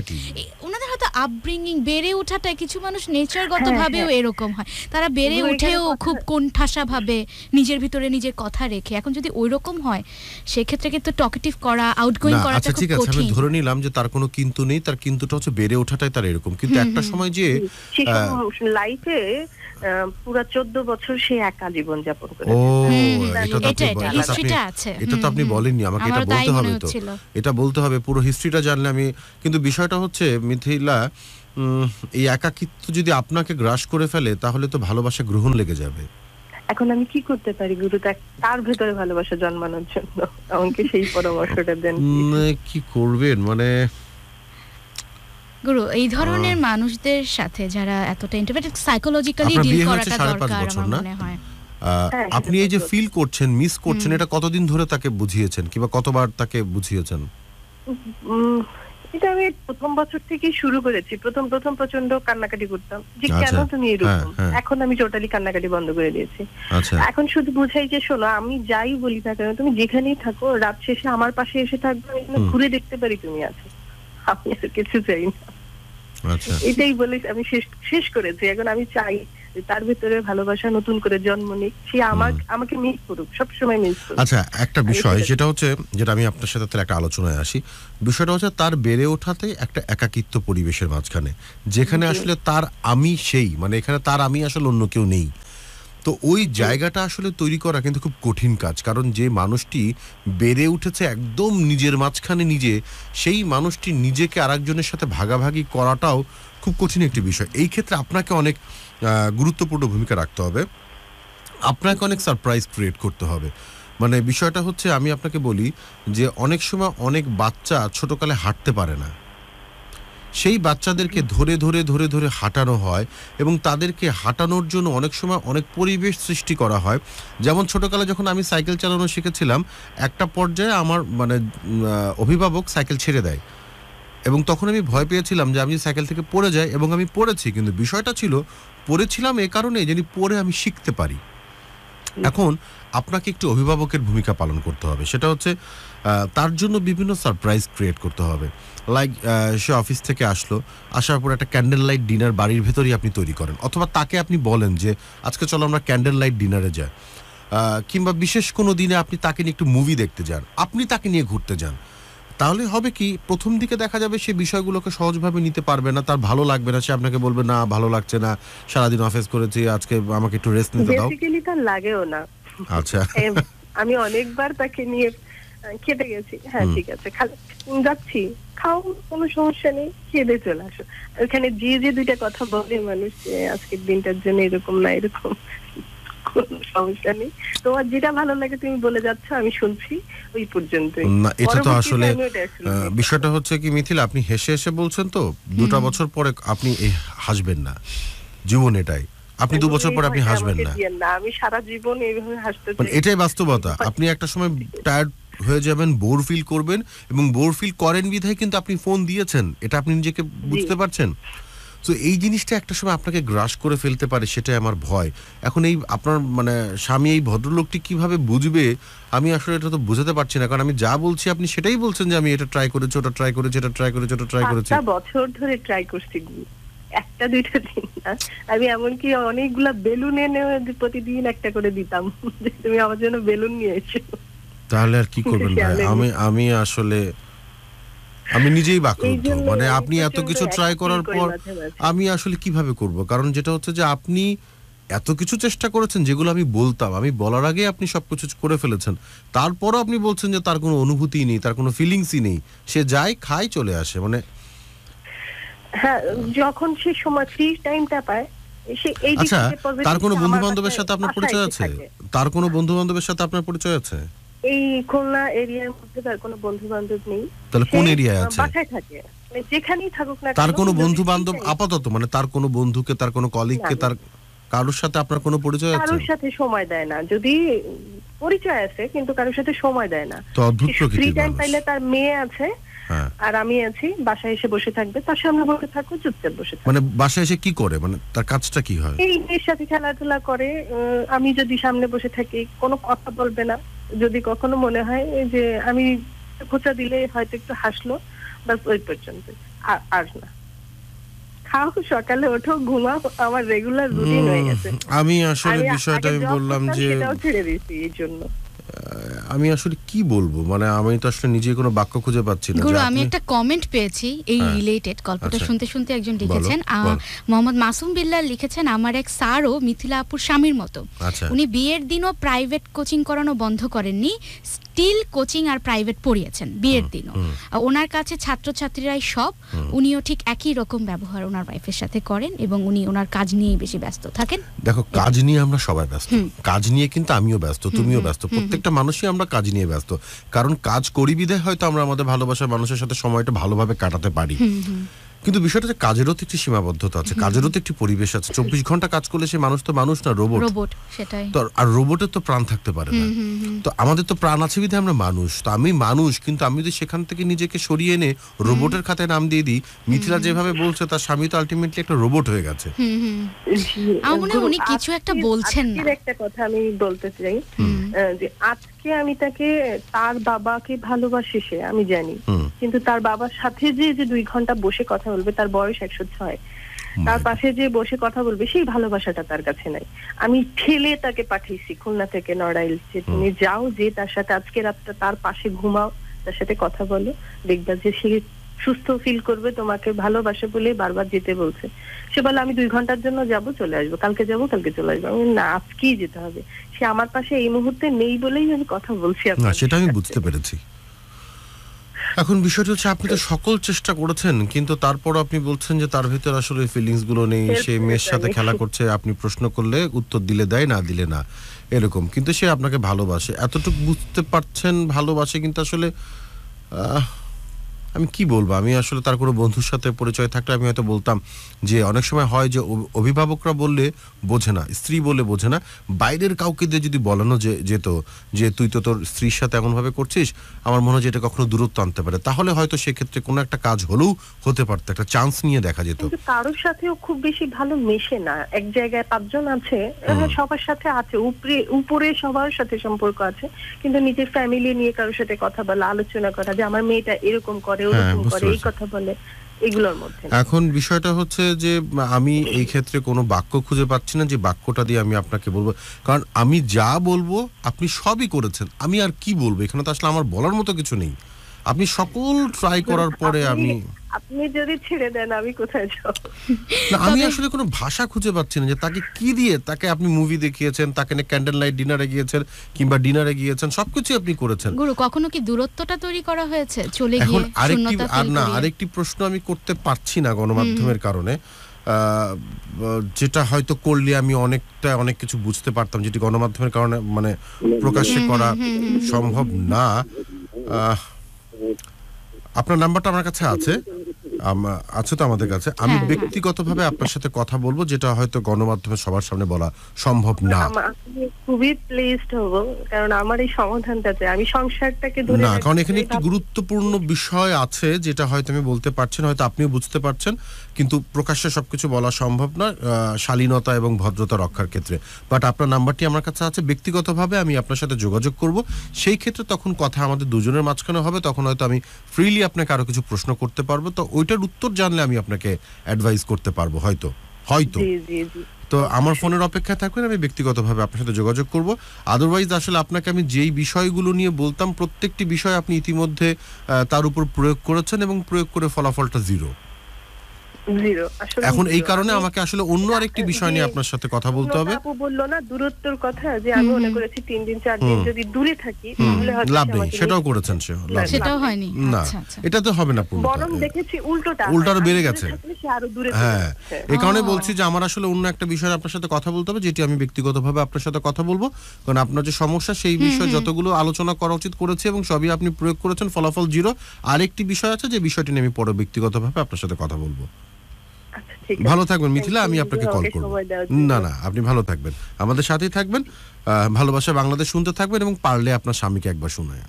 Speaker 3: ওনাদের তো আপব্রিঙ্গিং, বেড়ে ওঠাটা, কিছু মানুষ নেচারগত ভাবেও এরকম হয়, তারা বেড়ে উঠেও খুব কোণঠাসা ভাবে নিজের ভিতরে নিজের কথা রেখে। এখন যদি ওইরকম হয় সেক্ষেত্রে কিন্তু টকেটিভ করা, আউটগোয়িং করাটা খুব কঠিন।
Speaker 2: আমি ধরে নিলাম যে তার কোনো কিন্তু নেই, তার কিন্তুটা হচ্ছে বেড়ে ওঠাটাই তার এরকম, কিন্তু একটা সময় যে
Speaker 4: লাইফে পুরো 14 বছর সে একা জীবন যাপন করে।
Speaker 2: এটা তো আপনি বলেননি আমাকে, এটা বলতে হবে, তো এটা বলতে হবে, পুরো হিস্ট্রিটা জানলে আমি। কিন্তু বিষয়টা হচ্ছে মিথিলা, এই একাকিত্ব যদি আপনাকে গ্রাস করে ফেলে তাহলে তো ভালোবাসা গ্রহণ লেগে যাবে।
Speaker 4: এখন আমি কি করতে পারি গুরু, তার ভেতরে ভালোবাসা জন্মানোর জন্য আমাকে সেই পরামর্শটা দেন।
Speaker 2: কি করবেন মানে
Speaker 3: গুরু, এই ধরনের মানুষদের সাথে যারা এতটা ইন্টারপ্রেটেড, সাইকোলজিক্যালি ডিল করাটা দরকার আমার মনে হয়।
Speaker 2: আপনি এই যে ফিল করছেন, মিস করছেন, এটা কতদিন ধরে তাকে বুঝিয়েছেন কিংবা কতবার তাকে বুঝিয়েছেন?
Speaker 4: এটা আমি প্রথম বছর থেকেই শুরু করেছি। প্রথম প্রচন্ড কান্নাকাটি করতাম যে কেন তুমি এরকম। এখন আমি টোটালি কান্নাকাটি বন্ধ করে দিয়েছি। এখন শুধু বুঝাই যে শোনো, আমি যাই বলি না কেন, তুমি যেখানেই থাকো, রাত শেষে আমার পাশে এসে থাকবে, আমি ঘুরে দেখতে পারি তুমি আছো, আমি আর কিছু চাই না। এটাই বলে আমি শেষ করেছি। এখন আমি চাই তার ভিতরে ভালোবাসা নতুন করে জন্ম নিক, সে আমাকে মিস করুক, সবসময় মিস করুক।
Speaker 2: আচ্ছা, একটা বিষয় যেটা হচ্ছে, যেটা আমি আপনার সাথে একটা আলোচনায় আসি, বিষয়টা হচ্ছে তার বেড়ে ওঠাতে একটা একাকিত্ব পরিবেশের মাঝখানে, যেখানে আসলে তার আমি সেই, মানে এখানে তার আমি আসলে অন্য কেউ নেই। তো ওই জায়গাটা আসলে তৈরি করা কিন্তু খুব কঠিন কাজ, কারণ যে মানুষটি বেড়ে উঠেছে একদম নিজের মাঝখানে নিজে, সেই মানুষটি নিজেকে আরেকজনের সাথে ভাগাভাগি করাটাও খুব কঠিন একটি বিষয়। এই ক্ষেত্রে আপনাকে অনেক গুরুত্বপূর্ণ ভূমিকা রাখতে হবে, আপনাকে অনেক সারপ্রাইজ ক্রিয়েট করতে হবে। মানে বিষয়টা হচ্ছে, আমি আপনাকে বলি যে অনেক সময় অনেক বাচ্চা ছোটকালে হাঁটতে পারে না, সেই বাচ্চাদেরকে ধরে ধরে ধরে ধরে হাঁটানো হয় এবং তাদেরকে হাঁটানোর জন্য অনেক সময় অনেক পরিবেশ সৃষ্টি করা হয়। যেমন ছোটকালে যখন আমি সাইকেল চালানো শিখেছিলাম, একটা পর্যায়ে আমার মানে অভিভাবক সাইকেল ছেড়ে দেয় এবং তখন আমি ভয় পেয়েছিলাম যে আমি সাইকেল থেকে পড়ে যাই, এবং আমি পড়েছি, কিন্তু বিষয়টা ছিল পড়েছিলাম এ কারণে যে পড়ে আমি শিখতে পারি। এখন আপনাকে একটু অভিভাবকের ভূমিকা পালন করতে হবে, সেটা হচ্ছে তার জন্য বিভিন্ন সারপ্রাইজ ক্রিয়েট করতে হবে। লাইক সে অফিস থেকে আসার পর একটা ক্যান্ডেল লাইট ডিনার বাড়ির ভেতরেই আপনি তৈরি করেন, অথবা তাকে আপনি বলেন যে আজকে চলো আমরা ক্যান্ডেল লাইট ডিনারে যাই, কিংবা বিশেষ কোনো দিনে আপনি তাকে নিয়ে একটু মুভি দেখতে যান, আপনি তাকে নিয়ে ঘুরতে যান। তাহলে হবে কি, প্রথম দিকে দেখা যাবে সে বিষয়গুলোকে সহজভাবে নিতে পারবে না, তার ভালো লাগবে না, সে আপনাকে বলবে না ভালো লাগছে না, সারাদিন অফিস করেছি, আজকে আমাকে একটু রেস্ট নিতে দাও।
Speaker 4: বেসিক্যালি তার লাগেও না। আচ্ছা, আমি অনেকবার তাকে নিয়ে খেতে গেছি, হ্যাঁ ঠিক আছে যাচ্ছি, খাও, কোনো সমস্যা নেই, খেতে চলে আসো। ওখানে যে দুইটা কথা বলে মানুষ, আজকের দিনটার জন্য এরকম না এরকম, কোনো সমস্যা নেই, তোমার যেটা ভালো লাগে তুমি বলে যাচ্ছ, আমি শুনছি, ওই পর্যন্তই।
Speaker 2: না, এটা তো আসলে বিষয়টা হচ্ছে কি মিথিলা, আপনি হেসে হেসে বলছেন, তো 2টা বছর পরে আপনি হাসবেন না, জীবন এটাই, আপনি 2 বছর পরে আপনি হাসবেন না।
Speaker 4: আমি সারা জীবন এইভাবে হাসতে চাই,
Speaker 2: মানে এটাই বাস্তবতা। আপনি একটা সময় টায়ার্ড হয়ে যাবেন, বোর ফিল করবেন, এবং বোর ফিল করেন বিধায় কিন্তু আপনি ফোন দিয়েছেন, এটা আপনি নিজেকে বুঝতে পারছেন। তো এই জিনিসটা একটা সময় আপনাকে গ্রাস করে ফেলতে পারে, সেটাই আমার ভয়। এখন এই আপনার মানে স্বামী, এই ভদ্রলোকটি কিভাবে বুঝবে, আমি আসলে এটা তো বুঝাতে পারছি না, কারণ আমি যা বলছি আপনি সেটাই বলছেন যে আমি এটা ট্রাই করেছি, ওটা ট্রাই করেছি, এটা ট্রাই করেছি, ওটা ট্রাই করেছি।
Speaker 4: 5 বছর ধরে ট্রাই করছি, একটা দুইটা দিন না, আমি এমনকি অনেকগুলা বেলুন এনে প্রতিদিন একটা করে দিতাম, তুমি আমার জন্য বেলুন নিয়ে এসো।
Speaker 2: তাহলে আর কি করবেন ভাই, আমি আসলে আমি নিজেই বাকরুদ্ধ। মানে আপনি এত কিছু ট্রাই করার পর আমি আসলে কিভাবে করব, কারণ যেটা হচ্ছে যে আপনি এত কিছু চেষ্টা করেছেন যেগুলো আমি বলতাম, আমি বলার আগে আপনি সবকিছু করে ফেলেছেন, তারপরও আপনি বলছেন যে তার কোনো অনুভূতি নেই, তার কোনো ফিলিংসই নেই, সে যায় খায় চলে আসে। মানে
Speaker 4: হ্যাঁ, যখন সে সময় ফ্রি টাইমটা পায়।
Speaker 2: আচ্ছা, তার কোনো বন্ধু বান্ধবের সাথে আপনার পরিচয় আছে? তার কোনো বন্ধু বান্ধবের সাথে আপনার পরিচয় আছে?
Speaker 4: এই খুলনা এরিয়ার মধ্যে তার কোনো বন্ধু বান্ধব নেই।
Speaker 2: তাহলে কোন এরিয়ায় আছে?
Speaker 4: বাসায় থাকে, মানে যেখানেই থাকুক না।
Speaker 2: তার কোনো বন্ধু বান্ধব আপাতত, মানে তার কোনো বন্ধুকে, তার কোনো কলিগকে, তার কারোর সাথে আপনার কোনো পরিচয় আছে?
Speaker 4: কারোর সাথে সময় দেয় না, যদি পরিচয় আছে কিন্তু কারোর সাথে সময় দেয় না।
Speaker 2: তো অদ্ভুত প্রকৃতির
Speaker 4: ফ্রি টাইম পাইলে তার মেয়ে আছে আর আমি আছি, বাসায় এসে বসে থাকবে, তার সামনে বসে থাকো, চুপচাপ বসে থাকো।
Speaker 2: মানে বাসায় এসে কি করে, মানে তার কাজটা কি হয়?
Speaker 4: এই মেয়ের সাথে খেলাধুলা করে, আমি যদি সামনে বসে থাকি কোনো কথা বলবে না, যদি কখনো মনে হয় যে আমি খোঁচা দিলে হয়তো একটু হাসলো, বাস ওই পর্যন্ত, আর না। খাও, সকালে ওঠো, ঘুমাও, আমার রেগুলার রুটিন হয়ে গেছে।
Speaker 2: আমি আসলে বিষয়টা আমি বললাম যে
Speaker 4: সেটাও ছেড়ে দিয়েছি এই জন্য।
Speaker 2: আমি আসলে কি বলবো, মানে আমি তো আসলে নিজে কোনো বাক্য খুঁজে পাচ্ছি না।
Speaker 3: গুরু, আমি একটা কমেন্ট পেয়েছি এই রিলেটেড গল্পটা শুনতে শুনতে। একজন লিখেছেন, মোহাম্মদ মাসুম বিল্লাহ লিখেছেন, আমার এক স্যারও মিথিলা আপুর স্বামীর মতো। উনি বিয়ের দিনও প্রাইভেট কোচিং করানো বন্ধ করেননি, স্টিল কোচিং আর প্রাইভেট পড়িয়েছেন বিয়ের দিনও। ওনার কাছে ছাত্রছাত্রীরাই সব। উনিও ঠিক একই রকম ব্যবহার ওনার ওয়াইফের সাথে করেন এবং উনি ওনার কাজ নিয়ে বেশি ব্যস্ত থাকেন।
Speaker 2: দেখো, কাজ নিয়ে আমরা সবাই ব্যস্ত, কাজ নিয়ে কিন্তু আমিও ব্যস্ত, তুমিও ব্যস্ত, প্রত্যেকটা মানুষই আমরা কাজ নিয়ে ব্যস্ত। কারণ কাজ করি বিধায় হয়তো আমরা আমাদের ভালোবাসার মানুষের সাথে সময়টা ভালোভাবে কাটাতে পারি। কিন্তু বিষয়টা যে কাজেরও তো একটি সীমাবদ্ধতা আছে, কাজেরও তো একটি পরিবেশ আছে। 24 ঘন্টা কাজ করলে সে মানুষ তো মানুষ না, রোবট।
Speaker 3: সেটাই
Speaker 2: তো, আর রোবটের তো প্রাণ থাকতে পারে না। তো আমাদের তো প্রাণ আছে বিধায় আমরা মানুষ। তো আমি মানুষ, কিন্তু আমি যদি সেখান থেকে নিজেকে সরিয়ে এনে রোবটের খাতায় নাম দিয়ে দিই, মিথিলা যেভাবে বলছে তার স্বামী তো আলটিমেটলি একটা রোবট হয়ে গেছে।
Speaker 3: উনি কিছু একটা বলছেন না।
Speaker 4: একটা কথা আমি বলতে চাই যে আজকে আমি তাকে, তার বাবাকে ভালোবাসি সে, আমি জানি, কিন্তু তার বাবার সাথে যে 2 ঘন্টা বসে কথা বলবে, তার বয়স 106, তার পাশে যে বসে কথা বলবে, সেই ভালোবাসাটা তার কাছে নাই। আমি ঠেলে তাকে পাঠিয়েছি খুলনা থেকে নড়াইল, যে তুমি যাও, যে তার সাথে আজকে রাতটা তার পাশে ঘুমাও, তার সাথে কথা বলো, দেখবা যে সে সুস্থ ফিল করবে, তোমাকে ভালোবাসে বলে বারবার যেতে বলছে। সে বলে আমি 2 ঘন্টার জন্য যাব, চলে আসবো, কালকে যাব, কালকে চলে আসবো। আমি না, আজকেই যেতে হবে। সে আমার পাশে এই মুহূর্তে নেই বলেই আমি কথা বলছি।
Speaker 2: না, সেটা আমি বুঝতে পেরেছি। এখন বিষয়টা হচ্ছে, আপনি তো সকল চেষ্টা করেছেন, কিন্তু তারপর আপনি বলছেন যে তার ভিতর আসলে ফিলিংস গুলো নেই, সে মেয়ের সাথে খেলা করছে, আপনি প্রশ্ন করলে উত্তর দিলে দেয়, না দিলে না, এরকম। কিন্তু সে আপনাকে ভালোবাসে, এতটুকু বুঝতে পারছেন, ভালোবাসে। কিন্তু আসলে আমি কি বলবো, আমি আসলে তার কোনো বন্ধুর সাথে পরিচয় থাকলে আমি হয়তো বলতাম যে অনেক সময় হয় যে অভিভাবকরা বললে বোঝে না, স্ত্রী বলে বোঝে না, বাইরের কাউকে দিয়ে যদি বলানো যেত যে তুই তো তোর স্ত্রীর সাথে এমনভাবে করছিস, আমার মনে হয় যে এটা কখনো দূরত্ব আনতে পারে, তাহলে হয়তো সেক্ষেত্রে কোনো একটা কাজ হলেও হতে পারতো, একটা চান্স নিয়ে দেখা যেত।
Speaker 4: কিন্তু কারোর সাথেও খুব বেশি ভালো মেশে না। এক জায়গায় 5 জন আছে, সবার সাথে আছে, উপরে সবার সাথে সম্পর্ক আছে, কিন্তু নিজের ফ্যামিলি নিয়ে কারোর সাথে কথা বলা, আলোচনা করা, যে আমার মেয়েটা এরকম করে, ওরকম করে, এই কথা বলে, এগুলোর মধ্যে। এখন
Speaker 2: বিষয়টা হচ্ছে যে আমি এই ক্ষেত্রে কোনো বাক্য খুঁজে পাচ্ছি না যে বাক্যটা দিয়ে আমি আপনাকে বলবো, কারণ আমি যা বলবো আপনি সবই করেছেন, আমি আর কি বলবো, এখানে তো আসলে আমার বলার মতো কিছু নেই। আপনি সকল ট্রাই করার পরে
Speaker 4: আপনি যদি ছেড়ে দেন আমি কোথায় যাব?
Speaker 2: না, আমি আসলে কোনো ভাষা খুঁজে পাচ্ছি না যে তাকে কি দিয়ে, তাকে আপনি মুভি দেখিয়েছেন, তাকে ক্যান্ডেল লাইট ডিনারে গিয়েছেন, কিংবা ডিনারে গিয়েছেন, সবকিছু আপনি করেছেন।
Speaker 3: গুরু, কখনো কি দূরত্বটা তৈরি করা হয়েছে চলে গিয়ে?
Speaker 2: আরেকটি প্রশ্ন আমি করতে পারছি না গণমাধ্যমের কারণে, যেটা হয়তো করলে আমি অনেক কিছু বুঝতে পারতাম, যেটি গণমাধ্যমের কারণে মানে প্রকাশ্যে করা সম্ভব না। আপনার নাম্বারটা আমার কাছে আছে তো আমাদের কাছে। আমি ব্যক্তিগতভাবে আপনার সাথে কথা বলবো, যেটা হয়তো গণমাধ্যমে সবার সামনে বলা সম্ভব না।
Speaker 4: আমি খুবই প্লেসড হব, কারণ আমার এই সমাধানটাতে আমি সংসারটাকে ধরে
Speaker 2: না, কারণ এখানে একটি গুরুত্বপূর্ণ বিষয় আছে যেটা হয়তো আমি বলতে পারছি না, হয়তো আপনিও বুঝতে পারছেন, কিন্তু প্রকাশ্যে সবকিছু বলা সম্ভব না শালীনতা এবং ভদ্রতা রক্ষার ক্ষেত্রে। বাট আপনার নাম্বারটি আমার কাছে আছে, ব্যক্তিগতভাবে আমি আপনার সাথে যোগাযোগ করব। সেই ক্ষেত্রে তখন কথা আমাদের দুজনের মাঝখানে হবে, তখন হয়তো আমি ফ্রিলি আপনাকে আরো কিছু প্রশ্ন করতে পারবো, তো ওইটার উত্তর জানলে আমি আপনাকে অ্যাডভাইস করতে পারবো হয়তো। তো আমার ফোনের অপেক্ষায় থাকবেন, আমি ব্যক্তিগতভাবে আপনার সাথে যোগাযোগ করব। আদারওয়াইজ আসলে আপনাকে আমি যেই বিষয়গুলো নিয়ে বলতাম, প্রত্যেকটি বিষয় আপনি ইতিমধ্যে তার উপর প্রয়োগ করেছেন এবং প্রয়োগ করে ফলাফলটা জিরো। এখন এই কারণে আমাকে আসলে অন্য আরেকটি বিষয় নিয়ে আপনার সাথে কথা বলতে হবে।
Speaker 4: আপু বললো না দূরত্বের কথা, যে আমি মনে করেছি 3 দিন 4 দিন যদি দূরে থাকি তাহলে হয়তো
Speaker 2: লাভ নেই, সেটাও করেছেন,
Speaker 3: সেটাও হয়নি।
Speaker 2: না, এটা তো হবে না,
Speaker 4: বরং দেখেছি
Speaker 2: উল্টোটা বেড়ে গেছে।
Speaker 4: হ্যাঁ,
Speaker 2: এই কারণে বলছি যে আমার আসলে অন্য একটা বিষয়ে আপনার সাথে কথা বলতে হবে, যেটি আমি ব্যক্তিগতভাবে আপনার সাথে কথা বলবো, কারণ আপনার যে সমস্যা সেই বিষয়ে যতগুলো আলোচনা করা উচিত করেছে এবং সবই আপনি প্রয়োগ করেছেন, ফলাফল জিরো। আরেকটি বিষয় আছে যে বিষয়টি নিয়ে আমি পরে ব্যক্তিগতভাবে আপনার সাথে কথা বলবো। ভালো থাকবেন মিথিলা, আমি আপনাকে কল করব। না, আপনি ভালো থাকবেন, আমাদের সাথেই থাকবেন, ভালোবাসা বাংলাদেশ শুনতে থাকবেন, এবং পারলে আপনার স্বামীকে একবার শোনায়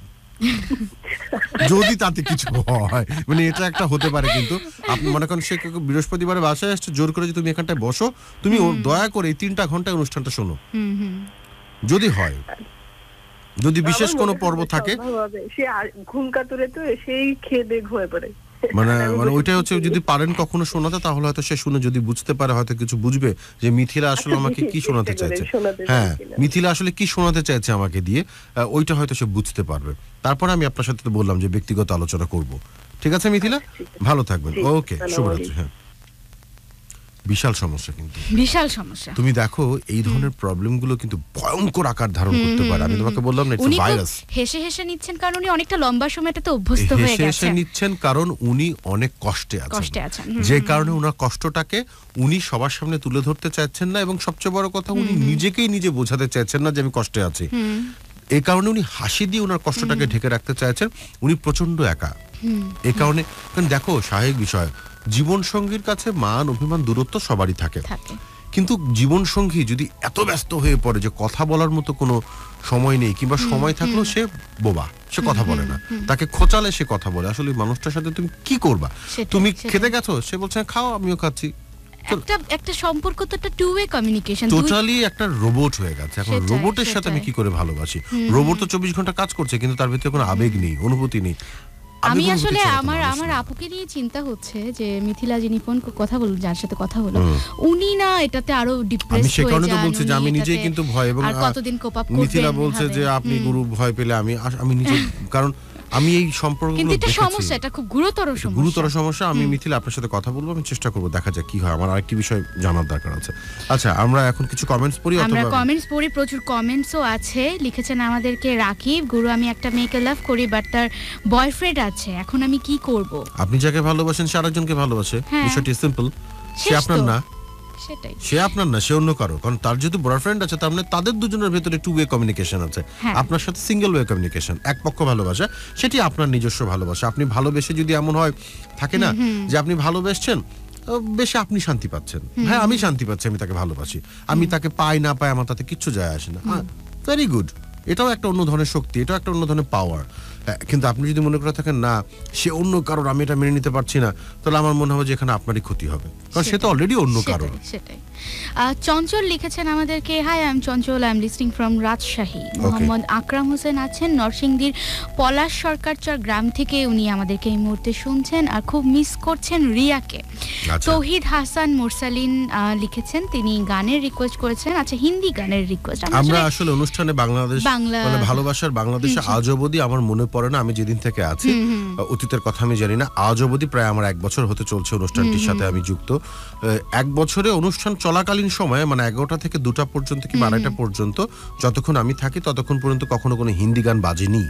Speaker 2: যদি তাতে কিছু হয়, মানে এটা একটা হতে পারে। কিন্তু আপনি মনে করেন সে বৃহস্পতিবারে বাসায় আসছে, জোর করে যে তুমি এখানটায় বসো, তুমি দয়া করে এই 3টা ঘন্টায় অনুষ্ঠানটা শোনো, যদি হয়, যদি বিশেষ কোনো পর্ব থাকে।
Speaker 4: সে ঘুম কাতুরে তো সেই খেয়ে দিয়ে ঘুমিয়ে পড়ে।
Speaker 2: মানে ওইটাই হচ্ছে, যদি পারেন কখনো শোনাতে তাহলে হয়তো সে শুনে যদি বুঝতে পারে হয়তো কিছু বুঝবে যে মিথিলা আসলে আমাকে কি শোনাতে চাইছে। হ্যাঁ, মিথিলা আসলে কি শোনাতে চাইছে আমাকে দিয়ে, ওইটা হয়তো সে বুঝতে পারবে। তারপরে আমি আপনার সাথে তো বললাম যে ব্যক্তিগত আলোচনা করব। ঠিক আছে মিথিলা, ভালো থাকবেন। ওকে, শুভরাত্রি। হ্যাঁ, বিশাল সমস্যা, কিন্তু
Speaker 3: বিশাল সমস্যা।
Speaker 2: তুমি দেখো এই ধরনের প্রবলেমগুলো কিন্তু ভয়ঙ্কর আকার ধারণ করতে পারে। আমি তোমাকে বললাম না, ইটস ভাইরাস।
Speaker 3: হেসে হেসে নিচ্ছেন কারণ উনি অনেকটা লম্বা সময়টাতে অভ্যস্ত হয়ে গেছেন।
Speaker 2: হেসে নিচ্ছেন কারণ উনি অনেক কষ্টে আছেন, যে কারণে ওনার কষ্টটাকে উনি সবার সামনে তুলে ধরতে চাইছেন না, এবং সবচেয়ে বড় কথা উনি নিজেকেই নিজে বোঝাতে চাইছেন না যে আমি কষ্টে আছি। এই কারণে উনি হাসি দিয়ে ওনার কষ্টটাকে ঢেকে রাখতে চাইছেন। উনি প্রচন্ড একা। এই কারণে দেখো, স্বাভাবিক বিষয়, জীবন সঙ্গীর কাছে মান অভিমান দূরত্ব সবারই থাকে, কিন্তু জীবন সঙ্গী যদি এত ব্যস্ত হয়ে পড়ে যে কথা বলার মতো কোনো সময় নেই, কিংবা সময় থাকলেও সে বোবা, সে কথা বলে না, তাকে খোঁচালে সে কথা বলে, আসলে মানুষটার সাথে তুমি কি করবা? তুমি খেতে গেছো, সে বলছে খাও, আমিও খাচ্ছি।
Speaker 3: একটা সম্পর্ক তো একটা টু ওয়ে কমিউনিকেশন,
Speaker 2: টোটালি একটা রোবট হয়ে গেছে। এখন রোবটের সাথে আমি কি করে ভালোবাসি? রোবট তো 24 ঘন্টা কাজ করছে, কিন্তু তার ভিতরে কোনো আবেগ নেই, অনুভূতি নেই।
Speaker 3: আমি আসলে আমার আপুকে নিয়ে চিন্তা হচ্ছে যে মিথিলা যিনি ফোন কথা বলল, যার সাথে কথা হলো, উনি না এটাতে আরো ডিপ্রেস হয়ে যান।
Speaker 2: আমি সে কারণে তো বলছি যে আমি নিজেই কিন্তু ভয়, এবং
Speaker 3: কতদিন কোপ আপ করবেন।
Speaker 2: মিথিলা বলছে যে আপনি গুরু ভয় পেলে আমি নিজে, কারণ আমি এই সম্পর্কগুলো
Speaker 3: কিন্তু এটা সমস্যা, এটা খুব গুরুতর সমস্যা।
Speaker 2: আমি মিথিলা আপনার সাথে কথা বলবো, আমি চেষ্টা করব, দেখা যাক কি হয়। আমার আরেকটি বিষয় জানার দরকার আছে। আচ্ছা, আমরা এখন কিছু কমেন্টস পড়ি।
Speaker 3: আমরা কমেন্টস পড়ি, প্রচুর কমেন্টসও আছে। লিখেছেন আমাদেরকে রাকিব, গুরু আমি একটা মেয়েকে লাভ করি বাট তার বয়ফ্রেন্ড আছে, এখন আমি কি করব?
Speaker 2: আপনি যাকে ভালোবাসেন সে আরেকজনকে ভালোবাসে, বিষয়টি সিম্পল। সে আপনার না, সে আপনার না, সে অন্য কারো। কারণ তার যেহেতু বয়ফ্রেন্ড আছে, তার মানে তাদের দুজনের ভেতরে টু ওয়ে কমিউনিকেশন আছে। আপনার সাথে সিঙ্গেল ওয়ে কমিউনিকেশন, এক পক্ষ ভালোবাসা, সেটি আপনার নিজস্ব ভালোবাসা। আপনি ভালোবেসে যদি এমন হয়, থাকে না যে আপনি ভালোবেসছেন, বেশি আপনি শান্তি পাচ্ছেন, হ্যাঁ আমি শান্তি পাচ্ছি, আমি তাকে ভালোবাসি, আমি তাকে পাই না পাই আমার তাতে কিচ্ছু যায় আসে না, ভেরি গুড। এটাও একটা অন্য ধরনের শক্তি, এটাও একটা অন্য ধরনের পাওয়ার। কিন্তু আপনি যদি মনে করে থাকেন না সে অন্য কারোর, আমি এটা মেনে নিতে পারছি না, তাহলে আমার মনে হবে যে এখানে আপনারই ক্ষতি হবে, কারণ সে তো অলরেডি অন্য কারোর।
Speaker 3: সেটাই। চঞ্চল লিখেছেন আমাদেরকে, hi I am Chanchal, I am listening from Rajshahi. Mohammad Akram Hossain আছেন নরসিংদীর পলাশ সরকারচর গ্রাম থেকে, উনি আমাদেরকে এই মুহূর্তে শুনছেন আর খুব মিস করছেন রিয়াকে। তৌহিদ হাসান মুরসালিন লিখেছেন, তিনি গানের রিকোয়েস্ট করেছেন। আচ্ছা, হিন্দি গানের রিকোয়েস্ট।
Speaker 2: আমরা আসলে অনুষ্ঠানে বাংলাদেশ মানে ভালোবাসার বাংলাদেশে আজ অবধি আমার মনে পড়ে না, আমি যেদিন থেকে আছি, অতীতের কথা আমি জানি না, আজ অবধি প্রায় আমার 1 বছর হতে চলছে অনুষ্ঠানটির সাথে আমি যুক্ত। 1 বছরে অনুষ্ঠান চলাকালীন সময়ে, মানে 11টা থেকে 2টা পর্যন্ত কি 12টা পর্যন্ত যতক্ষণ আমি থাকি, ততক্ষণ পর্যন্ত কখনো কোনো হিন্দি গান বাজেনি।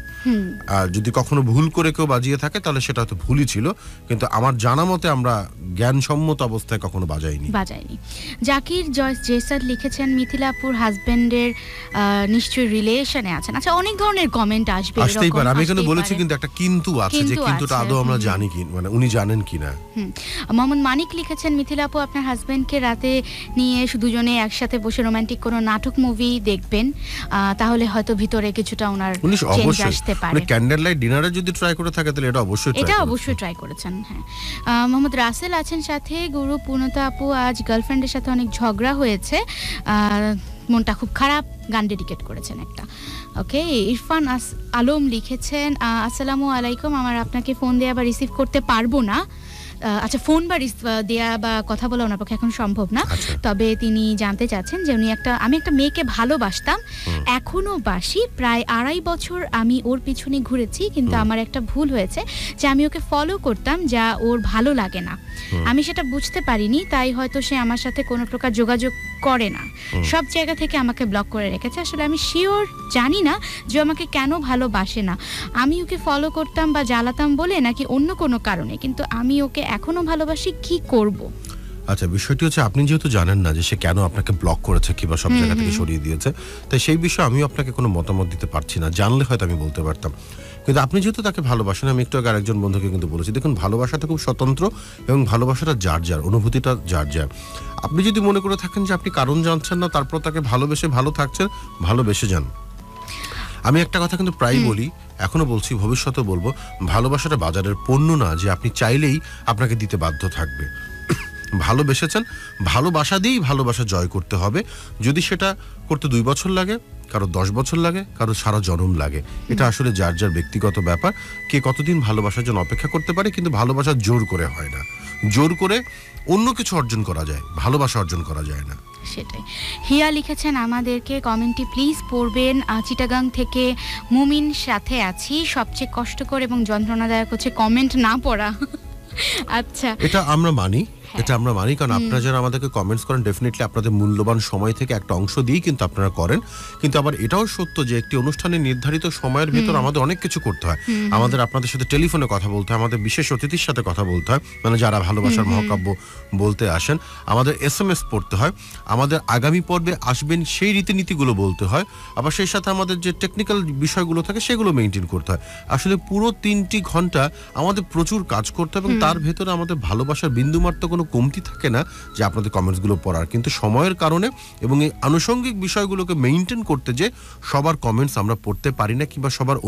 Speaker 2: আর যদি কখনো ভুল করে কেউ বাজিয়ে থাকে তাহলে সেটা হয়তো ভুলই ছিল, কিন্তু আমার জানা মতে আমরা জ্ঞানসম্মত অবস্থায় কখনো বাজাইনি।
Speaker 3: জাকির জয়সাদ লিখেছেন, মিথিলাপুর হাজবেন্ডের নিশ্চয়ই রিলেশনে আছেন। আচ্ছা, অনেক ধরনের কমেন্ট আসতেই পারে।
Speaker 2: আমি এখানে বলেছি কিন্তু একটা কিন্তু আছে, যে কিন্তুটা আদৌ আমরা জানি কি, মানে উনি জানেন কিনা।
Speaker 3: মোহাম্মদ মানিক লিখেছেন, মিথিলাপু আপনার হাজবেন্ডকে রাতে নিয়ে দুজনে একসাথে বসে রোমান্টিক কোনো নাটক মুভি দেখবেন, তাহলে হয়তো ভিতরে কিছুটা ওনার চেঞ্জ আসতে পারে।
Speaker 2: মানে ক্যান্ডেল লাইট ডিনারে যদি ট্রাই করে থাকে তাহলে এটা অবশ্যই
Speaker 3: ট্রাই করেছেন। হ্যাঁ, মোহাম্মদ রাসেল আছেন সাথে, গুরু পূর্ণতা আপু আজ গার্লফ্রেন্ডের সাথে অনেক ঝগড়া হয়েছে, মনটা খুব খারাপ, গান ডেডিকেট করেছেন একটা। ওকে, ইরফান আলম লিখেছেন, আসসালামু আলাইকুম, আমার আপনাকে ফোন দেয়া বা রিসিভ করতে পারবো না। আচ্ছা, ফোন বা দেয়া বা কথা বলা ওনার পক্ষে এখন সম্ভব না, তবে তিনি জানতে চাচ্ছেন যে আমি একটা মেয়েকে ভালোবাসতাম, এখনো বাসি, প্রায় 2.5 বছর আমি ওর পিছনে ঘুরেছি, কিন্তু আমার একটা ভুল হয়েছে যে আমি ওকে ফলো করতাম, যা ওর ভালো লাগে না, আমি সেটা বুঝতে পারিনি, তাই হয়তো সে আমার সাথে কোনো প্রকার যোগাযোগ করে না, সব জায়গা থেকে আমাকে ব্লক করে রেখেছে। আসলে আমি শিওর জানি না যে আমাকে কেন ভালোবাসে না, আমি ওকে ফলো করতাম বা জ্বালাতাম বলে নাকি অন্য কোনো কারণে, কিন্তু আমি ওকে এখনো ভালোবাসি, কি করব?
Speaker 2: আচ্ছা, বিষয়টি হচ্ছে আপনি যেহেতু জানেন না যে সে কেন আপনাকে ব্লক করেছে কিংবা সব জায়গা থেকে সরিয়ে দিয়েছে, তাই সেই বিষয়ে আমিও আপনাকে কোনো মতামত দিতে পারছি না। জানলে হয়তো আমি বলতে পারতাম, কিন্তু আপনি যেহেতু তাকে ভালোবাসেন, আমি একটু আগে আরেকজন বন্ধুকে কিন্তু বলেছি, দেখুন ভালোবাসাটা খুব স্বতন্ত্র এবং ভালোবাসাটা যার যার, অনুভূতিটা যার যার। আপনি যদি মনে করে থাকেন যে আপনি কারণ জানছেন না, তারপর তাকে ভালোবেসে ভালো থাকছেন, ভালোবেসে যান। আমি একটা কথা কিন্তু প্রায় বলি, এখনো বলছি, ভবিষ্যতেও বলবো, ভালোবাসাটা বাজারের পণ্য না যে আপনি চাইলেই আপনাকে দিতে বাধ্য থাকবে। ভালোবেসেছেন, ভালোবাসা দিয়েই ভালোবাসা জয় করতে হবে। যদি সেটা করতে 2 বছর লাগে, কারো 10 বছর লাগে, কারো সারা জন্ম লাগে। এটা আসলে যার যার ব্যক্তিগত ব্যাপার, কে কতদিন ভালোবাসার জন্য অপেক্ষা করতে পারে। কিন্তু ভালোবাসা জোর করে হয় না, জোর করে অন্য কিছু অর্জন করা যায়, ভালোবাসা অর্জন করা যায় না।
Speaker 3: সেটাই। হিয়া লিখেছেন আমাদেরকে কমেন্টটি প্লিজ পড়বেন। চিটাগাং থেকে মুমিন সাথে আছি, সবচেয়ে কষ্টকর এবং যন্ত্রণাদায়ক হচ্ছে কমেন্ট না পড়া। আচ্ছা,
Speaker 2: এটা আমরা মানি, এটা আমরা মানি, কারণ আপনারা যারা আমাদেরকে কমেন্টস করেন ডেফিনেটলি আপনাদের মূল্যবান সময় থেকে একটা অংশ দিয়েই কিন্তু আপনারা করেন। কিন্তু আবার এটাও সত্য যে একটি অনুষ্ঠানের নির্ধারিত সময়ের ভিতর আমাদের অনেক কিছু করতে হয়। আমাদের আপনাদের সাথে টেলিফোনে কথা বলতে হয়, আমাদের বিশেষ অতিথির সাথে কথা বলতে হয়, মানে যারা ভালোবাসার মহাকাব্য বলতে আসেন, আমাদের SMS পড়তে হয়, আমাদের আগামী পর্বে আসবেন সেই রীতিনীতিগুলো বলতে হয়, আবার সেই সাথে আমাদের যে টেকনিক্যাল বিষয়গুলো থাকে সেগুলো মেনটেন করতে হয়। আসলে পুরো 3টি ঘন্টা আমাদের প্রচুর কাজ করতে হয় এবং তার ভেতরে আমাদের ভালোবাসার বিন্দুমাত্র কোনো কমতি থাকে না যে আপনাদের কমেন্টসগুলো পড়ার। কিন্তু সময়ের কারণে এবং এই আনুষঙ্গিক বিষয়গুলোকে মেইনটেইন করতে যে সবার কমেন্টস আমরা পড়তে পারি না, কিংবা সবার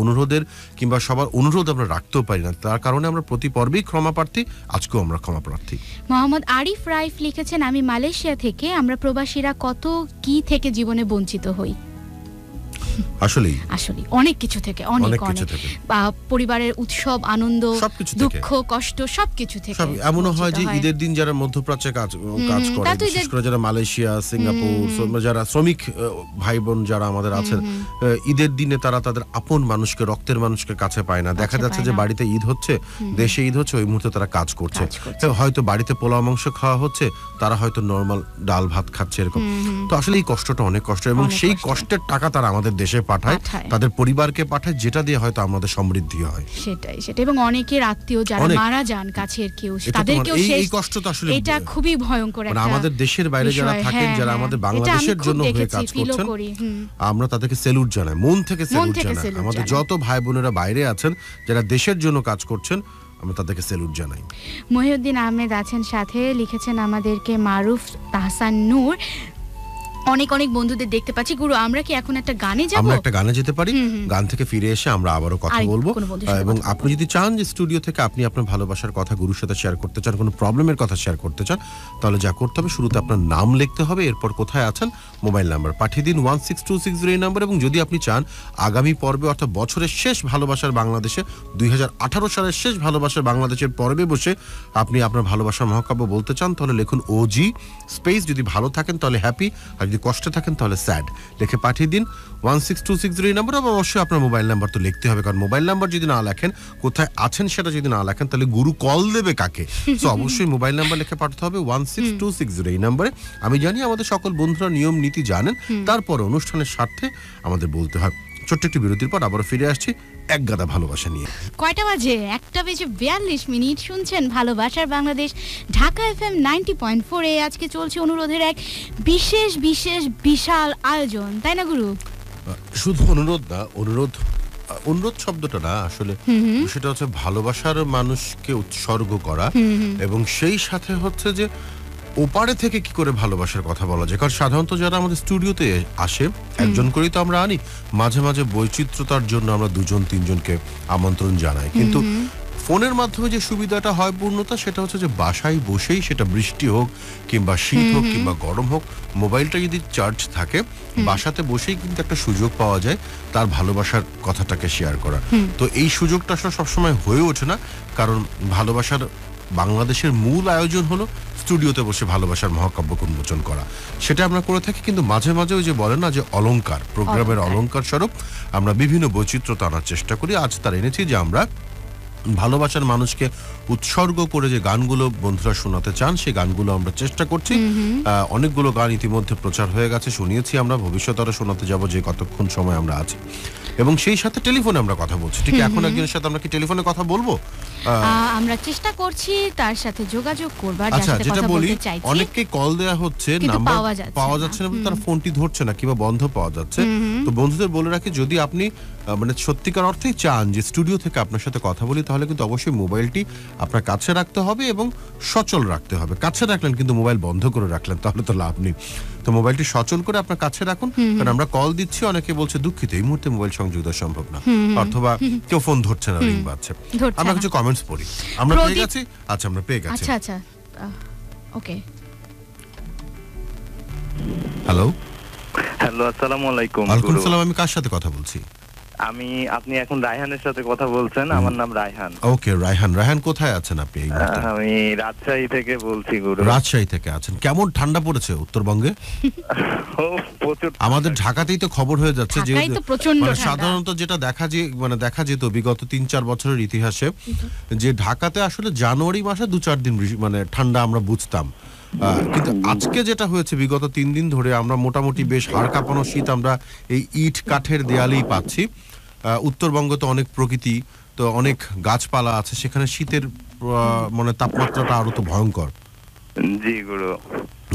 Speaker 2: অনুরোধ আমরা রাখতেও পারি না। তার কারণে আমরা প্রতি পর্বেই ক্ষমাপ্রার্থী, আজকেও আমরা ক্ষমাপ্রার্থী।
Speaker 3: মোহাম্মদ আরিফ রাইফ লিখেছেন আমি মালয়েশিয়া থেকে, আমরা প্রবাসীরা কত কি থেকে জীবনে বঞ্চিত হই। আসলে অনেক কিছু থেকে, অনেক পরিবারের উৎসব, আনন্দ, দুঃখ, কষ্ট সবকিছু থেকে।
Speaker 2: এমনও হয় যে ঈদের দিন যারা মধ্যপ্রাচ্যে কাজ করে, বিশেষ করে যারা মালয়েশিয়া, সিঙ্গাপুর, যারা শ্রমিক ভাই বোন যারা আমাদের আছেন, ঈদের দিনে তারা তাদের আপন মানুষকে, রক্তের মানুষকে কাছে পায় না। দেখা যাচ্ছে যে বাড়িতে ঈদ হচ্ছে, দেশে ঈদ হচ্ছে, ওই মুহূর্তে তারা কাজ করছে। হয়তো বাড়িতে পোলাও মাংস খাওয়া হচ্ছে, তারা হয়তো নর্মাল ডাল ভাত খাচ্ছে, এরকম। তো আসলে এই কষ্টটা অনেক কষ্ট, এবং সেই কষ্টের টাকা তারা আমাদের দেশে পাঠায়, তাদের পরিবারকে পাঠায়, যেটা দিয়ে হয়তো আমাদের সমৃদ্ধি হয়।
Speaker 3: সেটাই। এবং অনেকের আত্মীয় যারা মারা যান, কাছের কেউ, তাদেরকেও এই কষ্টটা আসলে এটা খুবই ভয়ঙ্কর একটা,
Speaker 2: আমাদের দেশের বাইরে যারা থাকেন, যারা আমাদের বাংলাদেশের জন্য হয়ে কাজ করছেন, আমরা তাদেরকে স্যালুট জানাই, মন থেকে স্যালুট জানাই। আমাদের যত ভাই বোনেরা বাইরে আছেন যারা দেশের জন্য কাজ করছেন, আমরা তাদেরকে স্যালুট জানাই।
Speaker 3: মহিউদ্দিন আহমেদ আছেন সাথে, লিখেছেন আমাদেরকে মারুফ তাহসান নূর। অনেক অনেক বন্ধুদের দেখতে পাচ্ছি। গুরু, আমরা কি এখন একটা গানে যাব?
Speaker 2: আমরা একটা গানে যেতে পারি, গান থেকে ফিরে এসে আমরা আবারও কথা বলবো। এবং আপনি যদি চান যে স্টুডিও থেকে আপনি আপনার ভালোবাসার কথা গুরুর সাথে শেয়ার করতে চান, কোনো প্রবলেমের কথা শেয়ার করতে চান, তাহলে যা করতে হবে, শুরুতে আপনার নাম লিখতে হবে, এরপর কোথায় আছেন, মোবাইল নাম্বার পাঠিয়ে দিন 16260 এই নাম্বার। এবং যদি আপনি চান আগামী পর্বে, অর্থাৎ বছরের শেষ ভালোবাসার বাংলাদেশে, 2018 সালের শেষ ভালোবাসার বাংলাদেশের পর্বে বসে আপনি আপনার ভালোবাসার মহাকাব্য বলতে চান, তাহলে লিখুন OG স্পেস, যদি ভালো থাকেন তাহলে হ্যাপি, আর যদি কষ্টে থাকেন তাহলে স্যাড, লিখে পাঠিয়ে দিন 16260 এই নাম্বার। অবশ্যই আপনার মোবাইল নাম্বার তো লিখতে হবে, কারণ মোবাইল নাম্বার যদি না লেখেন, কোথায় আছেন সেটা যদি না লেখেন, তাহলে গুরু কল দেবে কাকে? তো অবশ্যই মোবাইল নাম্বার লিখে পাঠাতে হবে 16260 এই নাম্বারে। আমি জানি আমাদের সকল বন্ধুরা নিয়ম নীতি জানেন, তারপর অনুষ্ঠানের স্বার্থে আমাদের বলতে হয়। ছোট্ট একটি বিরতির পর আবারও ফিরে আসছি এক গাদা ভালোবাসা নিয়ে।
Speaker 3: কয়টা বাজে? 1:42। শুনছেন ভালোবাসার বাংলাদেশ, ঢাকা FM 90.4 এ। আজকে চলছে অনুরোধের এক বিশেষ বিশাল আয়োজন, তাই না গুরু?
Speaker 2: শুধু অনুরোধ না, অনুরোধ শব্দটা না, আসলে সেটা হচ্ছে ভালোবাসার মানুষকে উৎসর্গ করা, এবং সেই সাথে হচ্ছে যে ওপারে থেকে কি করে ভালোবাসার কথা বলা যায়। কারণ সাধারণত যারা আমাদের স্টুডিওতে আসে, একজন করেই তো আমরা আনি, মাঝে মাঝে বৈচিত্র্যতার জন্য আমরা 2-3জনকে আমন্ত্রণ জানাই। কিন্তু ফোনের মাধ্যমে যে সুবিধাটা হয় পূর্ণতা, সেটা হচ্ছে যে বাসায় বসেই, সেটা বৃষ্টি হোক কিংবা শীত হোক কিংবা গরম হোক, মোবাইলটা যদি চার্জ থাকে, বাসাতে বসেই কিন্তু একটা সুযোগ পাওয়া যায় তার ভালোবাসার কথাটাকে শেয়ার করা। তো এই সুযোগটা আসলে সবসময় হয়ে ওঠে না, কারণ ভালোবাসার বাংলাদেশের মূল আয়োজন হলো স্টুডিওতে বসে ভালোবাসার মহাকাব্য উন্মোচন করা। সেটা আমরা করে থাকি, কিন্তু মাঝে মাঝে ওই যে বলে না যে অলংকার, প্রোগ্রামের অলংকার স্বরূপ আমরা বিভিন্ন বৈচিত্র্যতা আনার চেষ্টা করি। আজ তার এনেছি যে আমরা ভালোবাসার মানুষকে উৎসর্গ করে যে গানগুলো বন্ধুরা শোনাতে চান, সেই গানগুলো আমরা চেষ্টা করছি। অনেকগুলো গান ইতিমধ্যে প্রচার হয়ে গেছে, শুনিয়েছি আমরা, ভবিষ্যতে আরো শোনাতে যাব যে কতক্ষণ সময় আমরা আছি। এবং সেই সাথে টেলিফোনে আমরা কথা বলছি। ঠিক এখন একজনের সাথে আমরা কি টেলিফোনে কথা বলবো?
Speaker 3: আমরা চেষ্টা করছি তার সাথে যোগাযোগ করবার।
Speaker 2: আচ্ছা, যেটা বলি, অনেককে কল দেয়া হচ্ছে, নাম্বার পাওয়া যাচ্ছে না, তার ফোনটি ধরছে না কিংবা বন্ধ পাওয়া যাচ্ছে। তো বন্ধুদের বলে রাখি, যদি আপনি মানে সত্যিকার অর্থেই চান যে স্টুডিও থেকে আপনার সাথে কথা বলি, তাহলে কিন্তু অবশ্যই মোবাইলটি আপনার কাছে রাখতে হবে এবং সচল রাখতে হবে। কাছে রাখলেন কিন্তু মোবাইল বন্ধ করে রাখলেন, তাহলে তো লাভ নেই। তো মোবাইলটি সচল করে আপনার কাছে রাখুন, কারণ আমরা কল দিচ্ছি, অনেকে বলছে দুঃখিত এই মুহূর্তে মোবাইল সংযোগ দেওয়া সম্ভব না, অথবা কেউ ফোন ধরছে না, রিং বাজছে। আমরা কিছু কমেন্টস পড়ি। আমরা পেয়ে গেছি। আচ্ছা, আমরা পেয়ে গেছি।
Speaker 3: আচ্ছা, ওকে।
Speaker 2: হ্যালো
Speaker 5: হ্যালো, আসসালামু আলাইকুম।
Speaker 2: ওয়ালাইকুম সালাম। আমি কার সাথে কথা বলছি?
Speaker 5: আপনি এখন রায়হানের সাথে কথা বলছেন। আমার নাম রায়হান।
Speaker 2: ওকে রায়হান। রায়হান কোথায় আছেন আপনি এই মুহূর্তে?
Speaker 5: আমি রাজশাহী থেকে বলছি গুরু।
Speaker 2: রাজশাহী থেকে আছেন। কেমন ঠান্ডা পড়েছে উত্তরবঙ্গে?
Speaker 5: প্রচুর।
Speaker 2: আমাদের ঢাকাতেই তো খবর হয়ে যাচ্ছে যে
Speaker 3: ঢাকায় তো প্রচন্ড ঠান্ডা।
Speaker 2: সাধারণত যেটা দেখা যেত বিগত 3-4 বছরের ইতিহাসে, যে ঢাকাতে আসলে জানুয়ারি মাসে 2-4 দিন মানে ঠান্ডা আমরা বুঝতাম, কিন্তু আজকে যেটা হয়েছে বিগত 3 দিন ধরে আমরা মোটামুটি বেশ হাড় কাঁপানো শীত আমরা এই ইট কাঠের দেয়ালেই পাচ্ছি। উত্তরবঙ্গ তো অনেক প্রকৃতি, তো অনেক গাছপালা আছে, সেখানে শীতের মানে তাপমাত্রাটা আরো তো ভয়ঙ্কর।
Speaker 5: জি গুরু।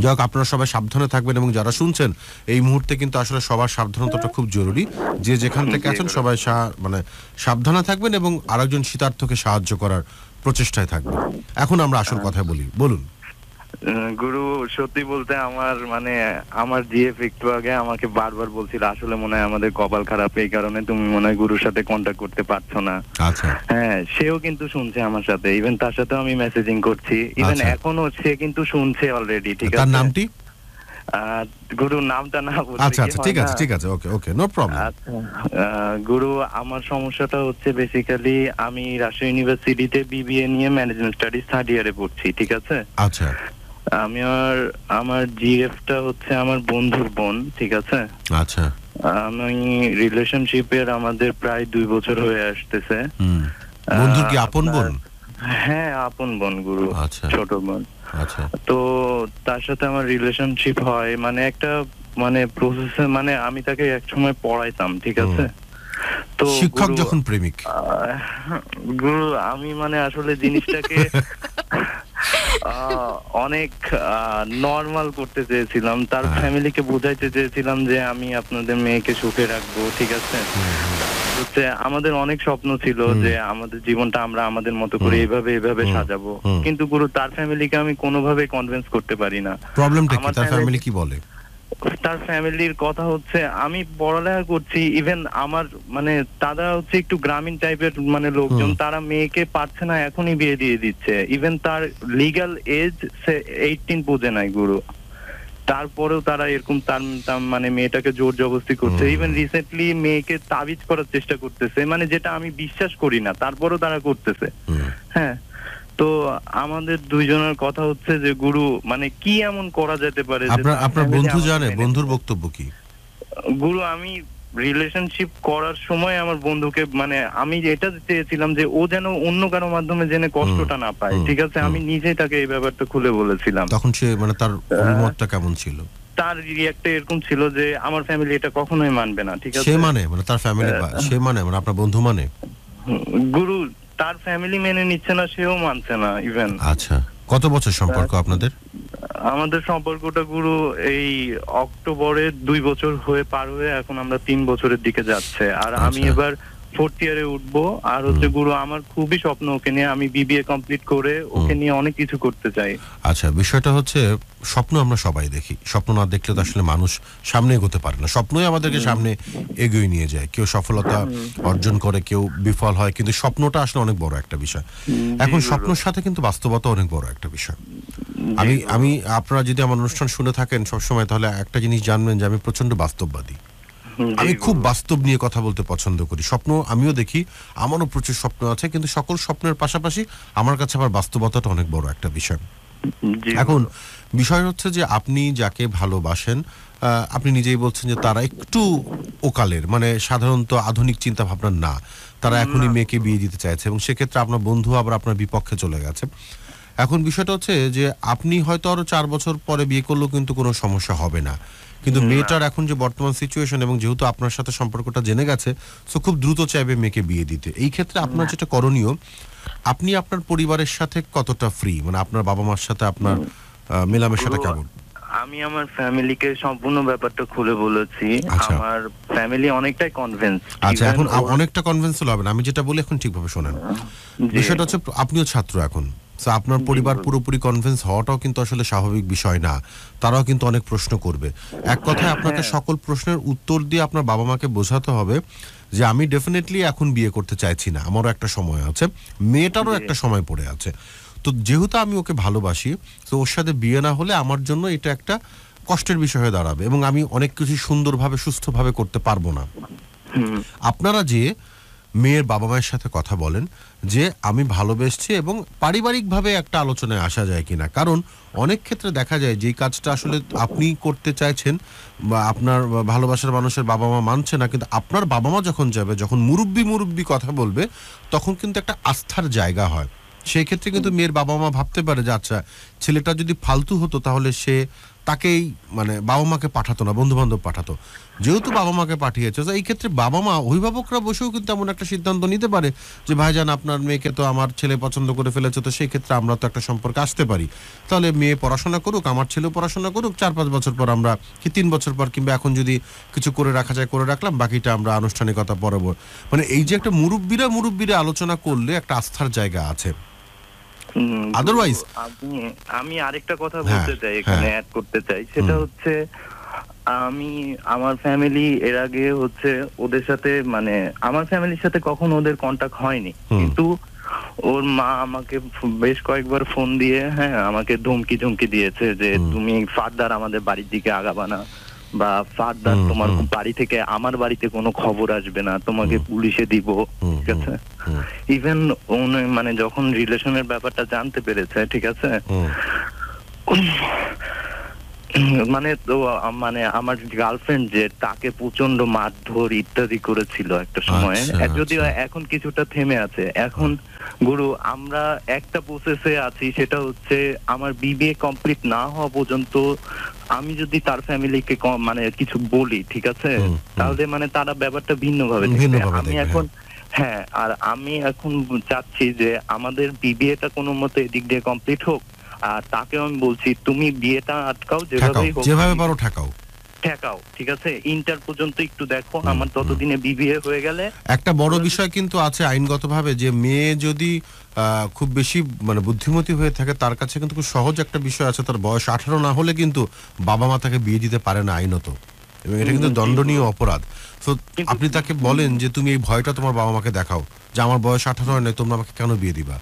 Speaker 2: যাক, আপনারা সবাই সাবধানে থাকবেন এবং যারা শুনছেন এই মুহূর্তে কিন্তু আসলে সবার সাবধানতাটা খুব জরুরি। যে যেখান থেকে আছেন সবাই মানে সাবধানে থাকবেন এবং আরেকজন শীতার্থকে সাহায্য করার প্রচেষ্টায় থাকবেন। এখন আমরা আসল কথা বলুন।
Speaker 5: গুরু, সত্যি বলতে আমার জিএফ একটু আগে আমাকে বারবার বলছিল আসলে মনে হয় আমাদের কপাল খারাপ, এই কারণে তুমি মনে হয় গুরুর সাথে কন্ট্যাক্ট করতে পারছো না।
Speaker 2: আচ্ছা।
Speaker 5: হ্যাঁ, সেও কিন্তু শুনছে আমার সাথে, ইভেন তার সাথেও আমি মেসেজিং করছি, ইভেন এখনো সে কিন্তু শুনছে অলরেডি। ঠিক আছে,
Speaker 2: তার নামটি?
Speaker 5: গুরু নামটা না বলতে।
Speaker 2: আচ্ছা আচ্ছা, ঠিক আছে, ওকে, নো প্রবলেম।
Speaker 5: আচ্ছা গুরু, আমার সমস্যাটা হচ্ছে বেসিক্যালি আমি রাজশাহী ইউনিভার্সিটিতে বিবিএ নিয়ে ম্যানেজমেন্ট স্টাডিজ 3rd ইয়ারে পড়ছি। ঠিক আছে।
Speaker 2: আচ্ছা।
Speaker 5: আমার জিএফটা হচ্ছে আমার বন্ধুর বোন। ঠিক আছে।
Speaker 2: আচ্ছা।
Speaker 5: আমি রিলেশনশিপের আমাদের প্রায় 2 বছর হয়ে আসতেছে।
Speaker 2: বন্ধুর কি আপন বোন?
Speaker 5: হ্যাঁ, আপন বোন গুরু।
Speaker 2: আচ্ছা।
Speaker 5: ছোট বোন।
Speaker 2: আচ্ছা।
Speaker 5: তো তার সাথে আমার রিলেশনশিপ হয় একটা প্রসেসে, আমি তাকে এক সময় পড়াইতাম। ঠিক আছে। তো
Speaker 2: শিক্ষক যখন প্রেমিক
Speaker 5: গুরু, আমি আসলে জিনিসটাকে অনেক নরমাল করতে চেয়েছিলাম, তার ফ্যামিলিকে বোঝাইতে চেয়েছিলাম যে আমি আপনাদের মেয়েকে সুখে রাখবো। ঠিক আছে। হচ্ছে আমাদের অনেক স্বপ্ন ছিল যে আমাদের জীবনটা আমরা আমাদের মতো করে এইভাবে সাজাবো, কিন্তু গুরু তার ফ্যামিলিকে আমি কোনোভাবে কনভিন্স করতে পারি না।
Speaker 2: প্রবলেমটা কি? তার ফ্যামিলি কি বলে?
Speaker 5: তার ফ্যামিলির কথা হচ্ছে আমি পড়ালেখা করছি, ইভেন আমার তারা হচ্ছে একটু গ্রামীণ টাইপের লোকজন, তারা মেয়েকে পারছে না, এখনই বিয়ে দিয়ে দিচ্ছে। ইভেন তার লিগ্যাল এজ 18 পুজে নাই গুরু, তারপরেও তারা এরকম তার মেয়েটাকে জোর জবরদস্তি করছে। ইভেন রিসেন্টলি মেয়েকে তাবিজ করার চেষ্টা করতেছে, যেটা আমি বিশ্বাস করি না, তারপরেও তারা করতেছে। হ্যাঁ, তো আমাদের দুইজনের কথা হচ্ছে যে গুরু কি এমন করা যেতে পারে?
Speaker 2: আপনার বন্ধু জানে? বন্ধুর বক্তব্য কি?
Speaker 5: গুরু, আমি রিলেশনশিপ করার সময় আমার বন্ধুকে আমি এটা চেয়েছিলাম যে ও যেন অন্য কারো মাধ্যমে জেনে কষ্টটা না পায়। ঠিক আছে। আমি নিজেই তাকে এই ব্যাপারটা খুলে বলেছিলাম।
Speaker 2: তখন সে তার অভিমতটা কেমন ছিল?
Speaker 5: তার রিঅ্যাক্টটা এরকম ছিল যে আমার ফ্যামিলি এটা কখনোই মানবে না। ঠিক আছে।
Speaker 2: সে তার ফ্যামিলি সে আপনার বন্ধু
Speaker 5: গুরু, তার ফ্যামিলি মেনে নিচ্ছে না, সেও মানছে না ইভেন।
Speaker 2: আচ্ছা। কত বছর সম্পর্ক আপনাদের?
Speaker 5: আমাদের সম্পর্কটা গুরু এই অক্টোবরে 2 বছর পার হয়ে এখন আমরা 3 বছরের দিকে যাচ্ছে। আর আমি এবার 4th ইয়ারে উঠবো। আর হচ্ছে গুরু, আমার খুবই স্বপ্ন ওকে নিয়ে, আমি বিবিএ কমপ্লিট করে ওকে নিয়ে অনেক কিছু করতে চাই।
Speaker 2: আচ্ছা, বিষয়টা হচ্ছে স্বপ্ন আমরা সবাই দেখি, স্বপ্ন না দেখলে তো আসলে মানুষ সামনে এগোতে পারে না। স্বপ্নই আমাদেরকে সামনে এগিয়ে নিয়ে যায়। কেউ সফলতা অর্জন করে, কেউ বিফল হয়, কিন্তু স্বপ্নটা আসলে অনেক বড় একটা বিষয়। এখন স্বপ্নের সাথে কিন্তু বাস্তবতা অনেক বড় একটা বিষয়। আমি আপনারা যদি আমার অনুষ্ঠান শুনে থাকেন সবসময়, তাহলে একটা জিনিস জানবেন যে আমি প্রচন্ড বাস্তববাদী। আমি খুব বাস্তব নিয়ে কথা বলতে পছন্দ করি। স্বপ্ন আমিও দেখি, আমারও প্রচুর স্বপ্ন আছে, কিন্তু সকল স্বপ্নের পাশাপাশি আমার কাছে আবার বাস্তবতাটা অনেক বড় একটা বিষয়। এখন বিষয় হচ্ছে যে আপনি যাকে ভালোবাসেন, আপনি নিজেই বলছেন যে তারা একটু ওকালের, সাধারণত আধুনিক চিন্তা ভাবনা না, তারা এখনই মেয়েকে বিয়ে দিতে চাইছে, এবং সেক্ষেত্রে আপনার বন্ধু আবার আপনার বিপক্ষে চলে গেছে। এখন বিষয়টা হচ্ছে যে আপনি হয়তো আরো 4 বছর পরে বিয়ে করলেও কিন্তু কোনো সমস্যা হবে না, কিন্তু মেয়েটার এখন যে বর্তমান সিচুয়েশন, এবং যেহেতু আপনার সাথে সম্পর্কটা জেনে গেছে, সো খুব দ্রুত চাইবে মেয়েকে বিয়ে দিতে। এই ক্ষেত্রে আপনার যেটা করণীয়, আপনি আপনার পরিবারের সাথে কতটা ফ্রি, আপনার বাবা মার সাথে আপনার মেলামেশাটা কেমন?
Speaker 5: আমি আমার ফ্যামিলিকে সম্পূর্ণ ব্যাপারটা খুলে বলেছি। আমার ফ্যামিলি অনেকটাই কনভিন্স।
Speaker 2: আচ্ছা, এখন অনেকটা কনভিন্স হবে না, আমি যেটা বলি এখন ঠিকভাবে শোনেন। বিষয়টা হচ্ছে আপনিও ছাত্র এখন, আপনার পরিবার পুরোপুরি কনভিন্স হওয়াটাও কিন্তু আসলে স্বাভাবিক বিষয় না। তারাও কিন্তু অনেক প্রশ্ন করবে। এক কথায় আপনাকে সকল প্রশ্নের উত্তর দিয়ে আপনার বাবা মাকে বোঝাতে হবে যে আমি ডেফিনেটলি এখন বিয়ে করতে চাইছি না, আমারও একটা সময় আছে, মেয়েটারও একটা সময় পড়ে আছে। তো যেহেতু আমি ওকে ভালোবাসি, তো ওর সাথে বিয়ে না হলে আমার জন্য এটা একটা কষ্টের বিষয় হয়ে দাঁড়াবে এবং আমি অনেক কিছু সুন্দরভাবে সুস্থভাবে করতে পারবো না। আপনারা যে মেয়ের বাবা মায়ের সাথে কথা বলেন যে আমি ভালোবেসছি এবং পারিবারিকভাবে একটা আলোচনায় আসা যায় কিনা, কারণ অনেক ক্ষেত্রে দেখা যায় যে কাজটা আসলে আপনি করতে চাইছেন বা আপনার ভালোবাসার মানুষের বাবা মা মানছে না, কিন্তু আপনার বাবা মা যখন যাবে, যখন মুরব্বি কথা বলবে, তখন কিন্তু একটা আস্থার জায়গা হয়। সেই ক্ষেত্রে কিন্তু মেয়ের বাবা মা ভাবতে পারে যে আচ্ছা ছেলেটা যদি ফালতু হতো তাহলে সে তাকেই মানে বাবা মাকে পাঠাতো না, বন্ধু বান্ধব পাঠাতো। যেহেতু বাবা মাকে পাঠিয়েছে, এই ক্ষেত্রে বাবা মা অভিভাবকরা বসেও কিন্তু এমন একটা সিদ্ধান্ত নিতে পারে যে ভাইজান আপনার মেয়েকে তো আমার ছেলে পছন্দ করে ফেলেছে, তো সেই ক্ষেত্রে আমরা তো একটা সম্পর্কে আসতে পারি, তাহলে মেয়ে পড়াশোনা করুক, আমার ছেলেও পড়াশোনা করুক, 4-5 বছর পর আমরা কি 3 বছর পর কিংবা এখন যদি কিছু করে রাখা যায় করে রাখলাম, বাকিটা আমরা আনুষ্ঠানিকতা পরে। মানে এই যে একটা মুরব্বিরা আলোচনা করলে একটা আস্থার জায়গা আছে। আদারওয়াইজ
Speaker 5: আমি আরেকটা কথা বলতে চাই, এখানে অ্যাড করতে চাই, সেটা হচ্ছে আমি আমার ফ্যামিলি এর আগে হচ্ছে ওদের সাথে মানে আমার ফ্যামিলির সাথে কখনো ওদের কন্টাক্ট হয়নি, কিন্তু ওর মা আমাকে বেশ কয়েকবার ফোন দিয়ে আমাকে ধমকি দিয়েছে যে তুমি ফার্দার আমাদের বাড়ির দিকে আগাবা না, বা ফার্দার তোমার বাড়ি থেকে আমার বাড়িতে কোনো খবর আসবে না, তোমাকে পুলিশে দিব, ঠিক আছে। ইভেন মানে যখন রিলেশনের ব্যাপারটা জানতে পেরেছে, ঠিক আছে, মানে তো মানে আমার গার্লফ্রেন্ড যে তাকে প্রচন্ড মারধর ইত্যাদি করেছিল একটা সময়, যদিও এখন কিছুটা থেমে আছে। এখন গুরু আমরা একটা প্রসেসে আছি, সেটা হচ্ছে আমার বিবিএ কমপ্লিট না হওয়া পর্যন্ত আমি যদি তার ফ্যামিলিকে মানে কিছু বলি, ঠিক আছে, তাহলে মানে তারা ব্যাপারটা ভিন্নভাবে দেখবে। আমি এখন আর আমি এখন চাচ্ছি যে আমাদের বিবিএটা কোনো মতে এদিক দিয়ে কমপ্লিট হোক, আর তাকেও আমি বলছি তুমি বিয়েটা আটকাও,
Speaker 2: যেভাবে পারো ঠেকাও,
Speaker 5: ঠিক আছে, ইন্টার পর্যন্ত একটু দেখো, আমার ততদিনে বিবিএ হয়ে গেলে।
Speaker 2: একটা বড় বিষয় কিন্তু আছে আইনগতভাবে, যে মেয়ে যদি খুব বেশি মানে বুদ্ধিমতী হয়ে থাকে, তার কাছে কিন্তু খুব সহজ একটা বিষয় আছে, তার বয়স 18 না হলে কিন্তু বাবা মা তাকে বিয়ে দিতে পারে না আইনত, এবং এটা কিন্তু দণ্ডনীয় অপরাধ। তো আপনি তাকে বলেন যে তুমি এই ভয়টা তোমার বাবা মাকে দেখাও যে আমার বয়স 18 হয় না, তোমরা আমাকে কেন বিয়ে দিবা।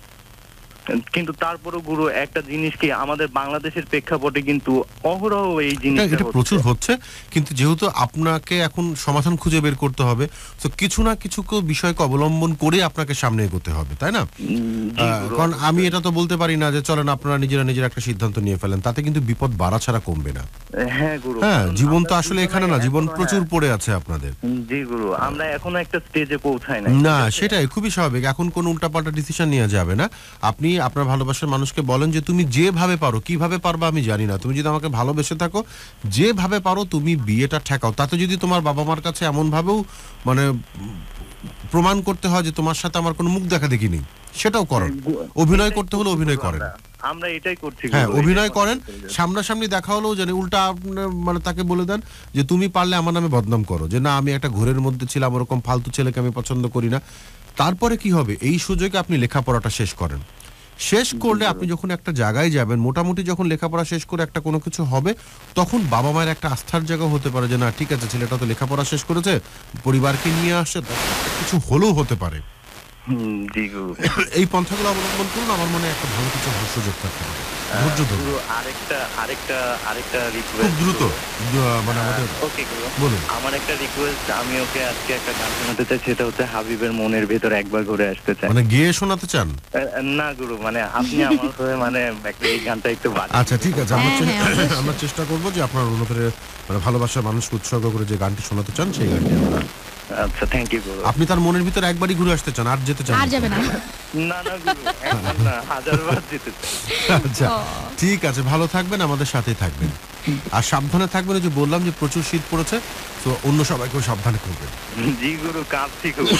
Speaker 5: কিন্তু তারপরও গুরু একটা জিনিস কি, আমাদের বাংলাদেশের প্রেক্ষাপটে কিন্তু অহরহ এই জিনিসটা
Speaker 2: প্রচুর হচ্ছে, কিন্তু যেহেতু আপনাকে এখন সমাধান খুঁজে বের করতে হবে, তো কিছু না কিছু বিষয়কে অবলম্বন করে আপনাকে সামনে এগোতে হবে, তাই না? কারণ আমি এটা তো বলতে পারি না যে চলেন আপনারা নিজেরা একটা সিদ্ধান্ত নিয়ে ফেলেন, তাতে কিন্তু বিপদ বাড়া ছাড়া কমবে না। জীবন তো আসলে এখানে না, জীবন প্রচুর পড়ে আছে আপনাদের।
Speaker 5: জি গুরু, আমরা এখনো একটা স্টেজে পৌঁছাই নাই।
Speaker 2: না, সেটাই খুবই স্বাভাবিক। এখন কোন উল্টাপাল্টা ডিসিশন নিয়ে যাবে না। আপনি আপনার ভালোবাসার মানুষকে বলেন যে তুমি যেভাবে পারো, কিভাবে পারবা আমি জানি না, তুমি যদি আমাকে ভালোবেসে থাকো, যেভাবে পারো তুমি বিয়েটা ঠেকাও। তাতে যদি তোমার বাবা মার কাছে এমন ভাবেও মানে প্রমাণ করতে হয় যে তোমার সাথে আমার কোনো মুখ দেখা দেখি নেই, সেটাও করেন। অভিনয় করতে হলে অভিনয় করেন,
Speaker 5: আমরা এটাই করছি।
Speaker 2: অভিনয় করেন, সামনাসামনি দেখা হলেও জানি উল্টা মানে তাকে বলে দেন যে তুমি পারলে আমার নামে বদনাম করো, যে না আমি একটা ঘোরের মধ্যে ছিলাম, ওরকম ফালতু ছেলেকে আমি পছন্দ করি না। তারপরে কি হবে, এই সুযোগে আপনি লেখাপড়াটা শেষ করেন। শেষ করলে আপনি যখন একটা জায়গায় যাবেন, মোটামুটি যখন লেখাপড়া শেষ করে একটা কোনো কিছু হবে, তখন বাবা মায়ের একটা আস্থার জায়গা হতে পারে যে না ঠিক আছে, ছেলেটা তো লেখাপড়া শেষ করেছে, পরিবারকে নিয়ে আসছে, কিছু হলেও হতে পারে। এই পন্থাগুলো অবলম্বন করুন, আমার মনে একটা ভালো কিছু সুযোগ থাকতে পারে।
Speaker 5: আরেকটা রিকোয়েস্ট, খুব দ্রুত মানে আমাদের বলুন। আমার একটা রিকোয়েস্ট, আমি ওকে আজকে একটা গান শোনাতে চাই, সেটা হচ্ছে হাবিবের মনের ভেতর একবার ঘুরে আসতে চাই।
Speaker 2: মানে গেয়ে শোনাতে চান?
Speaker 5: না গুরু, মানে আপনি আমার হয়ে মানে এই গানটা একটু বাজিয়ে।
Speaker 2: আচ্ছা ঠিক আছে, আমরা চেষ্টা করবো যে আপনার অনুভূতির মানে ভালোবাসার মানুষকে উৎসর্গ করে যে গানটি শোনাতে চান সেই গানটি আমরা।
Speaker 5: আচ্ছা, থ্যাংক ইউ গুরু।
Speaker 2: আপনি তার মনের ভিতর একবারই ঘুরে আসতে চান, আর যেতে চান?
Speaker 3: আর যাবে না।
Speaker 5: না না গুরু, একবার না, 1000 বার যেতে চাই।
Speaker 2: আচ্ছা ঠিক আছে, ভালো থাকবেন, আমাদের সাথেই থাকবেন, আর সাবধানে থাকবেন। যে বললাম যে প্রচুর শীত পড়েছে, তো অন্য সবাইকেও সাবধানে করবেন।
Speaker 5: জি গুরু, কাঁদছি গুরু।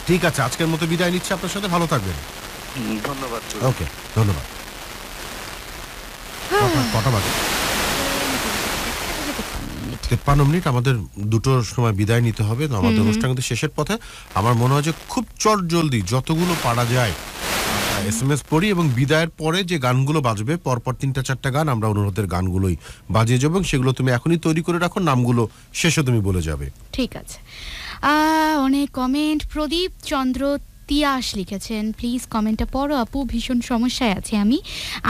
Speaker 2: ঠিক আছে, আজকের মতো বিদায় নিচ্ছি আপনার সাথে, ভালো থাকবেন।
Speaker 5: ধন্যবাদ।
Speaker 2: ওকে, ধন্যবাদ। কটা বাজে? 53 মিনিট। আমাদের দুটোর সময় বিদায় নিতে হবে, তো আমাদের অনুষ্ঠান কিন্তু শেষের পথে। আমার মনে হয় যে খুব জলদি যতগুলো পারা যায় SMS পড়ি, এবং বিদায়ের পরে যে গানগুলো বাজবে, পরপর 3-4টা গান আমরা অনুরোধের গানগুলোই বাজিয়ে যাবো, সেগুলো তুমি এখনই তৈরি করে রাখো, নামগুলো শেষে তুমি বলে যাবে।
Speaker 3: ঠিক আছে। অনেক কমেন্ট। প্রদীপ চন্দ্র তিয়াস লিখেছেন, প্লিজ কমেন্টটা পড়ো আপু, ভীষণ সমস্যায় আছি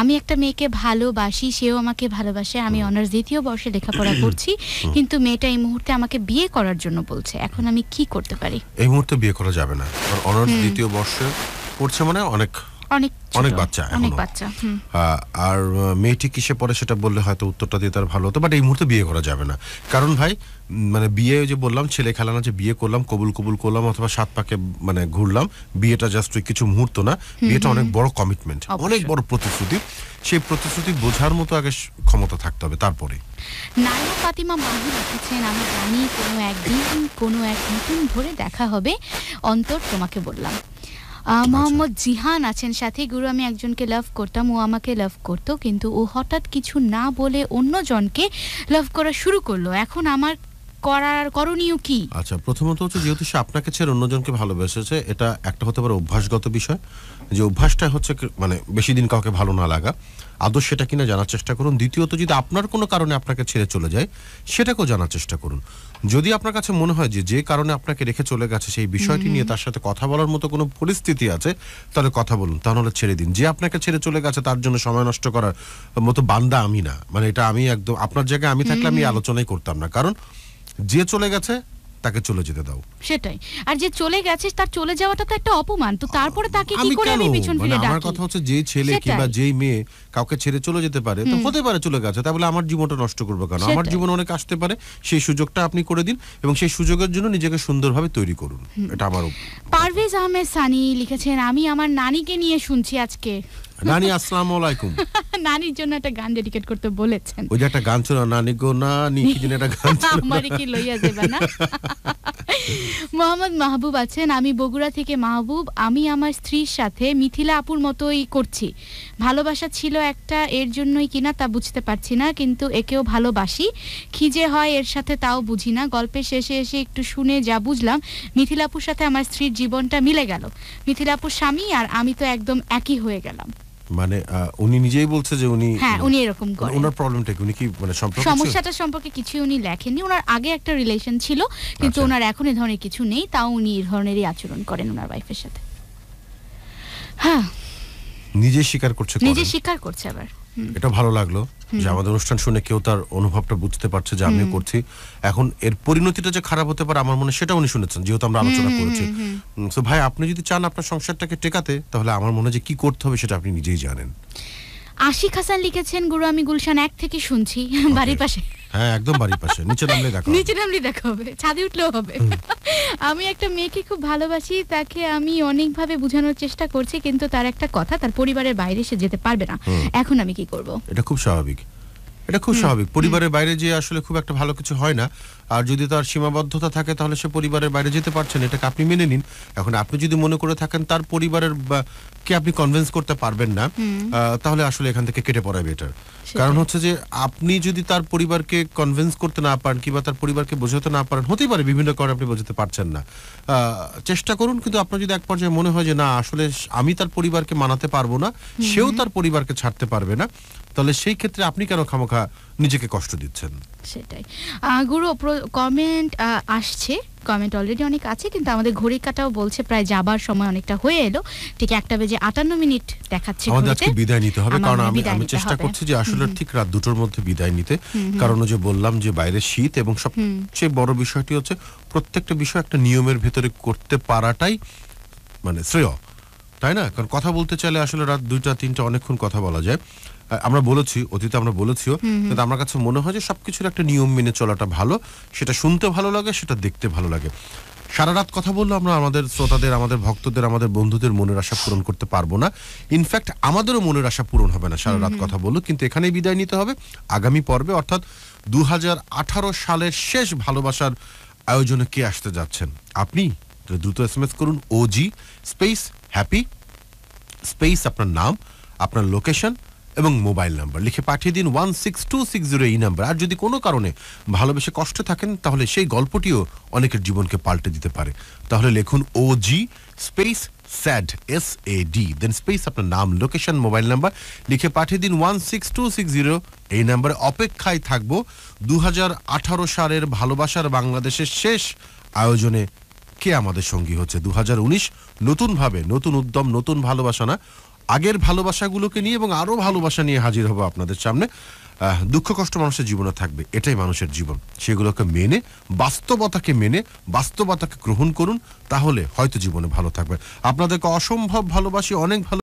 Speaker 3: আমি একটা মেয়েকে ভালোবাসি, সেও আমাকে ভালোবাসে, আমি অনার্স দ্বিতীয় বর্ষে লেখাপড়া করছি, কিন্তু মেয়েটা এই মুহূর্তে আমাকে বিয়ে করার জন্য বলছে, এখন আমি কি করতে পারি?
Speaker 2: এই মুহূর্তে বিয়ে করা যাবে না, অনার্স দ্বিতীয় বর্ষে পড়ছে মানে অনেক বাচ্চা, আর মেয়েটি কিসে পড়ে সেটা বললে হয়তো উত্তরটা দিয়ে তার ভালো হতো, বাট এই মুহূর্তে বিয়ে করা যাবে না। কারণ ভাই মানে বিয়ে যে বললাম ছেলে খেলা না, যে বিয়ে করলাম কবুল করলাম অথবা 7 পাকে মানে ঘুরলাম, বিয়েটা জাস্ট কিছু মুহূর্ত না, বিয়েটা অনেক বড় কমিটমেন্ট, অনেক বড় প্রতিশ্রুতি। সেই প্রতিশ্রুতি বোঝার মতো আগে ক্ষমতা থাকতে হবে, তারপরে।
Speaker 3: নাইমা ফাতিমা মাহি লিখেছেন, আমি জানি কোনো একদিন কোনো এক নতুন ধরে দেখা হবে, অন্তর তোমাকে বললাম। মোহাম্মদ জিহান আছেন সাথে, গুরু আমি একজনকে লাভ করতাম, ও আমাকে লাভ করতো, কিন্তু ও হঠাৎ কিছু না বলে অন্যজনকে লাভ করা শুরু করলো, এখন আমার করণীয় কি?
Speaker 2: আচ্ছা, প্রথমত হচ্ছে যেহেতু সে আপনাকে ছেড়ে অন্যজনকে ভালোবেসেছে, এটা একটা হতে পারে অভ্যাসগত বিষয়, যে অভ্যাসটা হচ্ছে মানে বেশি দিন কাউকে ভালো না লাগা, আদৌ সেটা কিনা জানার চেষ্টা করুন। দ্বিতীয়ত যদি আপনার কোনো কারণে আপনাকে ছেড়ে চলে যায় সেটাকেও জানার চেষ্টা করুন। যদি আপনার কাছে মনে হয় যে কারণে আপনাকে রেখে চলে গেছে সেই বিষয়টি নিয়ে তার সাথে কথা বলার মতো কোনো পরিস্থিতি আছে, তাহলে কথা বলুন, তাহলে ছেড়ে দিন। যে আপনাকে ছেড়ে চলে গেছে তার জন্য সময় নষ্ট করার মতো বান্দা আমি না, মানে এটা আমি একদম আপনার জায়গায় আমি থাকলে আমি আলোচনাই করতাম না, কারণ যে চলে গেছে তাকে চলে যেতে দাও,
Speaker 3: সেটাই। আর যে চলে গেছে তার চলে যাওয়াটা তো একটা অপমান, তো তারপরে তাকে কি করে আমি পিছন ফিরে ডাকি?
Speaker 2: আমার কথা হচ্ছে যেই ছেলে কিংবা যেই মেয়ে কাউকে ছেড়ে চলে যেতে পারে, তো হতে পারে চলে গেছে, তাহলে আমার জীবনটা নষ্ট করবে কেন? আমার জীবন অনেক আসতে পারে, সেই সুযোগটা আপনি করে দিন এবং সেই সুযোগের জন্য নিজেকে সুন্দরভাবে তৈরি করুন, এটা আমার।
Speaker 3: পারভেজ আহমেদ সানি লিখেছেন, আমি আমার নানিকে নিয়ে শুনছি আজকে।
Speaker 2: নানি আসসালামু আলাইকুম।
Speaker 3: নানির জন্য একটা গান ডেডিকেট করতে বলেছেন।
Speaker 2: ওই যে একটা গান ছিল, নানি গো নানি, কি যেন একটা গান ছিল,
Speaker 3: আমারে কি লইয়া যাবে না। মোহাম্মদ মাহবুব আছেন, আমি বগুড়া থেকে মাহবুব, আমি আমার স্ত্রীর সাথে মিথিলা আপুর মতোই করছি, ভালোবাসা ছিল একটা, এর জন্যই কিনা তা বুঝতে পারছি না, কিন্তু একেও ভালোবাসি, খিজে হয় এর সাথে তাও বুঝি না। গল্পের শেষে এসে একটু শুনে যা বুঝলাম, মিথিলা আপুর সাথে আমার স্ত্রীর জীবনটা মিলে গেল, মিথিলা আপুর স্বামী আর আমি তো একদম একই হয়ে গেলাম।
Speaker 2: মানে উনি নিজেই বলছে যে উনি
Speaker 3: এরকম করেন।
Speaker 2: ওনার প্রবলেমটা কি? উনি কি মানে
Speaker 3: সমস্যাটা সম্পর্কে কিছু উনি লেখেননি, ওনার আগে একটা রিলেশন ছিল, কিন্তু ওনার এখন এই ধরনের কিছু নেই, তাও উনি এই ধরনেরই আচরণ করেন ওনার ওয়াইফের সাথে। হ্যাঁ,
Speaker 2: নিজে স্বীকার
Speaker 3: করছে আবার।
Speaker 2: এটা ভালো লাগলো যে আমাদের অনুষ্ঠান শুনে কেউ তার অনুভবটা বুঝতে পারছে যে আমিও করছি। এখন এর পরিণতিটা যে খারাপ হতে পারে আমার মনে সেটা উনি শুনেছেন, যেহেতু আমরা আলোচনা করেছি। সো ভাই, আপনি যদি চান আপনার সংসারটাকে টেকাতে, তাহলে আমার মনে যে কি করতে হবে সেটা আপনি নিজেই জানেন।
Speaker 3: আশিক হাসান লিখেছেন, গুরু আমি গুলশান 1 থেকে শুনছি, বাড়ির পাশে।
Speaker 2: হ্যাঁ, একদম বাড়ির পাশে, নিচে নামলে দেখা হবে, ছাদে উঠলেও হবে। আমি একটা মেয়েকে খুব ভালোবাসি, তাকে আমি অনেকভাবে বোঝানোর চেষ্টা করছি, কিন্তু তার একটা কথা, তার পরিবারের বাইরে সে যেতে পারবে না, এখন আমি কি করব? এটা খুব স্বাভাবিক, পরিবারের বাইরে যে আসলে খুব একটা ভালো কিছু হয় না, আর যদি তার সীমাবদ্ধতা থাকে তাহলে সে পরিবারের বাইরে যেতে পারছেন, এটাকে আপনি মেনে নিন। এখন আপনি যদি মনে করে থাকেন তার পরিবারের কে আপনি কনভিন্স করতে পারবেন না, তাহলে আসলে এখান থেকে কেটে পড়া বেটার। কারণ হচ্ছে যে আপনি যদি তার পরিবারকে কনভিন্স করতে না পারেন কিংবা তার পরিবারকে বোঝাতে না পারেন, হতেই পারে বিভিন্ন কারণে আপনি বোঝাতে পারছেন না, চেষ্টা করুন। কিন্তু আপনার যদি এক পর্যায়ে মনে হয় যে না, আসলে আমি তার পরিবারকে মানাতে পারবো না, সেও তার পরিবারকে ছাড়তে পারবে না, তাহলে সেই ক্ষেত্রে আপনি কেন খামোখা নিজেকে কষ্ট দিচ্ছেন?
Speaker 3: সেটাই। গুরু কমেন্ট আসছে, কমেন্ট অলরেডি অনেক আছে, কিন্তু আমাদের ঘড়ির কাঁটাও বলছে প্রায় যাবার সময় অনেকটা হয়ে এলো, ঠিক 1:58 দেখাচ্ছে।
Speaker 2: আমাদের আজকে বিদায় নিতে হবে, কারণ আমি চেষ্টা করছি যে আসলে ঠিক রাত 2টোর মধ্যে বিদায় নিতে, কারণ যে বললাম যে বাইরে শীত, এবং সবচেয়ে বড় বিষয়টি হচ্ছে প্রত্যেকটা বিষয় একটা নিয়মের ভেতরে করতে পারাটাই মানে শ্রেয়, তাই না? কারণ কথা বলতে চাইলে আসলে রাত 2টা 3টা অনেকক্ষণ কথা বলা যায়। আমরা বলেছি, অতীতে আমরা বলেছিও, কিন্তু আমার কাছে মনে হয় যে সবকিছুর একটা নিয়ম মেনে চলাটা ভালো, সেটা শুনতে ভালো লাগে, সেটা দেখতে ভালো লাগে। সারা রাত কথা বললে আমরা আমাদের শ্রোতাদের, আমাদের ভক্তদের, আমাদের বন্ধুদের মনের আশা পূরণ করতে পারবো না, ইনফ্যাক্ট আমাদেরও মনের আশা পূরণ হবে না সারা রাত কথা বললো। কিন্তু এখানেই বিদায় নিতে হবে। আগামী পর্বে অর্থাৎ 2018 সালের শেষ ভালোবাসার আয়োজনে কে আসতে যাচ্ছেন আপনি? দ্রুত SMS করুন OG স্পেস হ্যাপি স্পেস আপনার নাম, আপনার লোকেশন এবং মোবাইল নাম্বার লিখে পাঠিয়ে দিন 16260 এই নাম্বার। আর যদি কোনো কারণে ভালোবেসে কষ্টে থাকেন, তাহলে সেই গল্পটিও অনেকের জীবনকে পাল্টে দিতে পারে। তাহলে লিখুন OG স্পেস স্যাড SAD, দেন স্পেস আপনার নাম, লোকেশন, মোবাইল নাম্বার লিখে পাঠিয়ে দিন 16260 এই নাম্বারে। অপেক্ষায় থাকবো 2018 সালের ভালোবাসার বাংলাদেশের শেষ আয়োজনে কে আমাদের সঙ্গী হচ্ছে। 2019 নতুন ভাবে, নতুন উদ্যম, নতুন ভালোবাসা না, আগের ভালোবাসাগুলোকে নিয়ে এবং আরো ভালোবাসা নিয়ে হাজির হব আপনাদের সামনে। দুঃখ কষ্ট মানুষের জীবনে থাকবে, এটাই মানুষের জীবন। সেগুলোকে মেনে, বাস্তবতাকে মেনে, বাস্তবতাকে গ্রহণ করুন, তাহলে হয়তো জীবনে ভালো থাকবে। আপনাদেরকে অসম্ভব ভালোবাসি, অনেক ভালো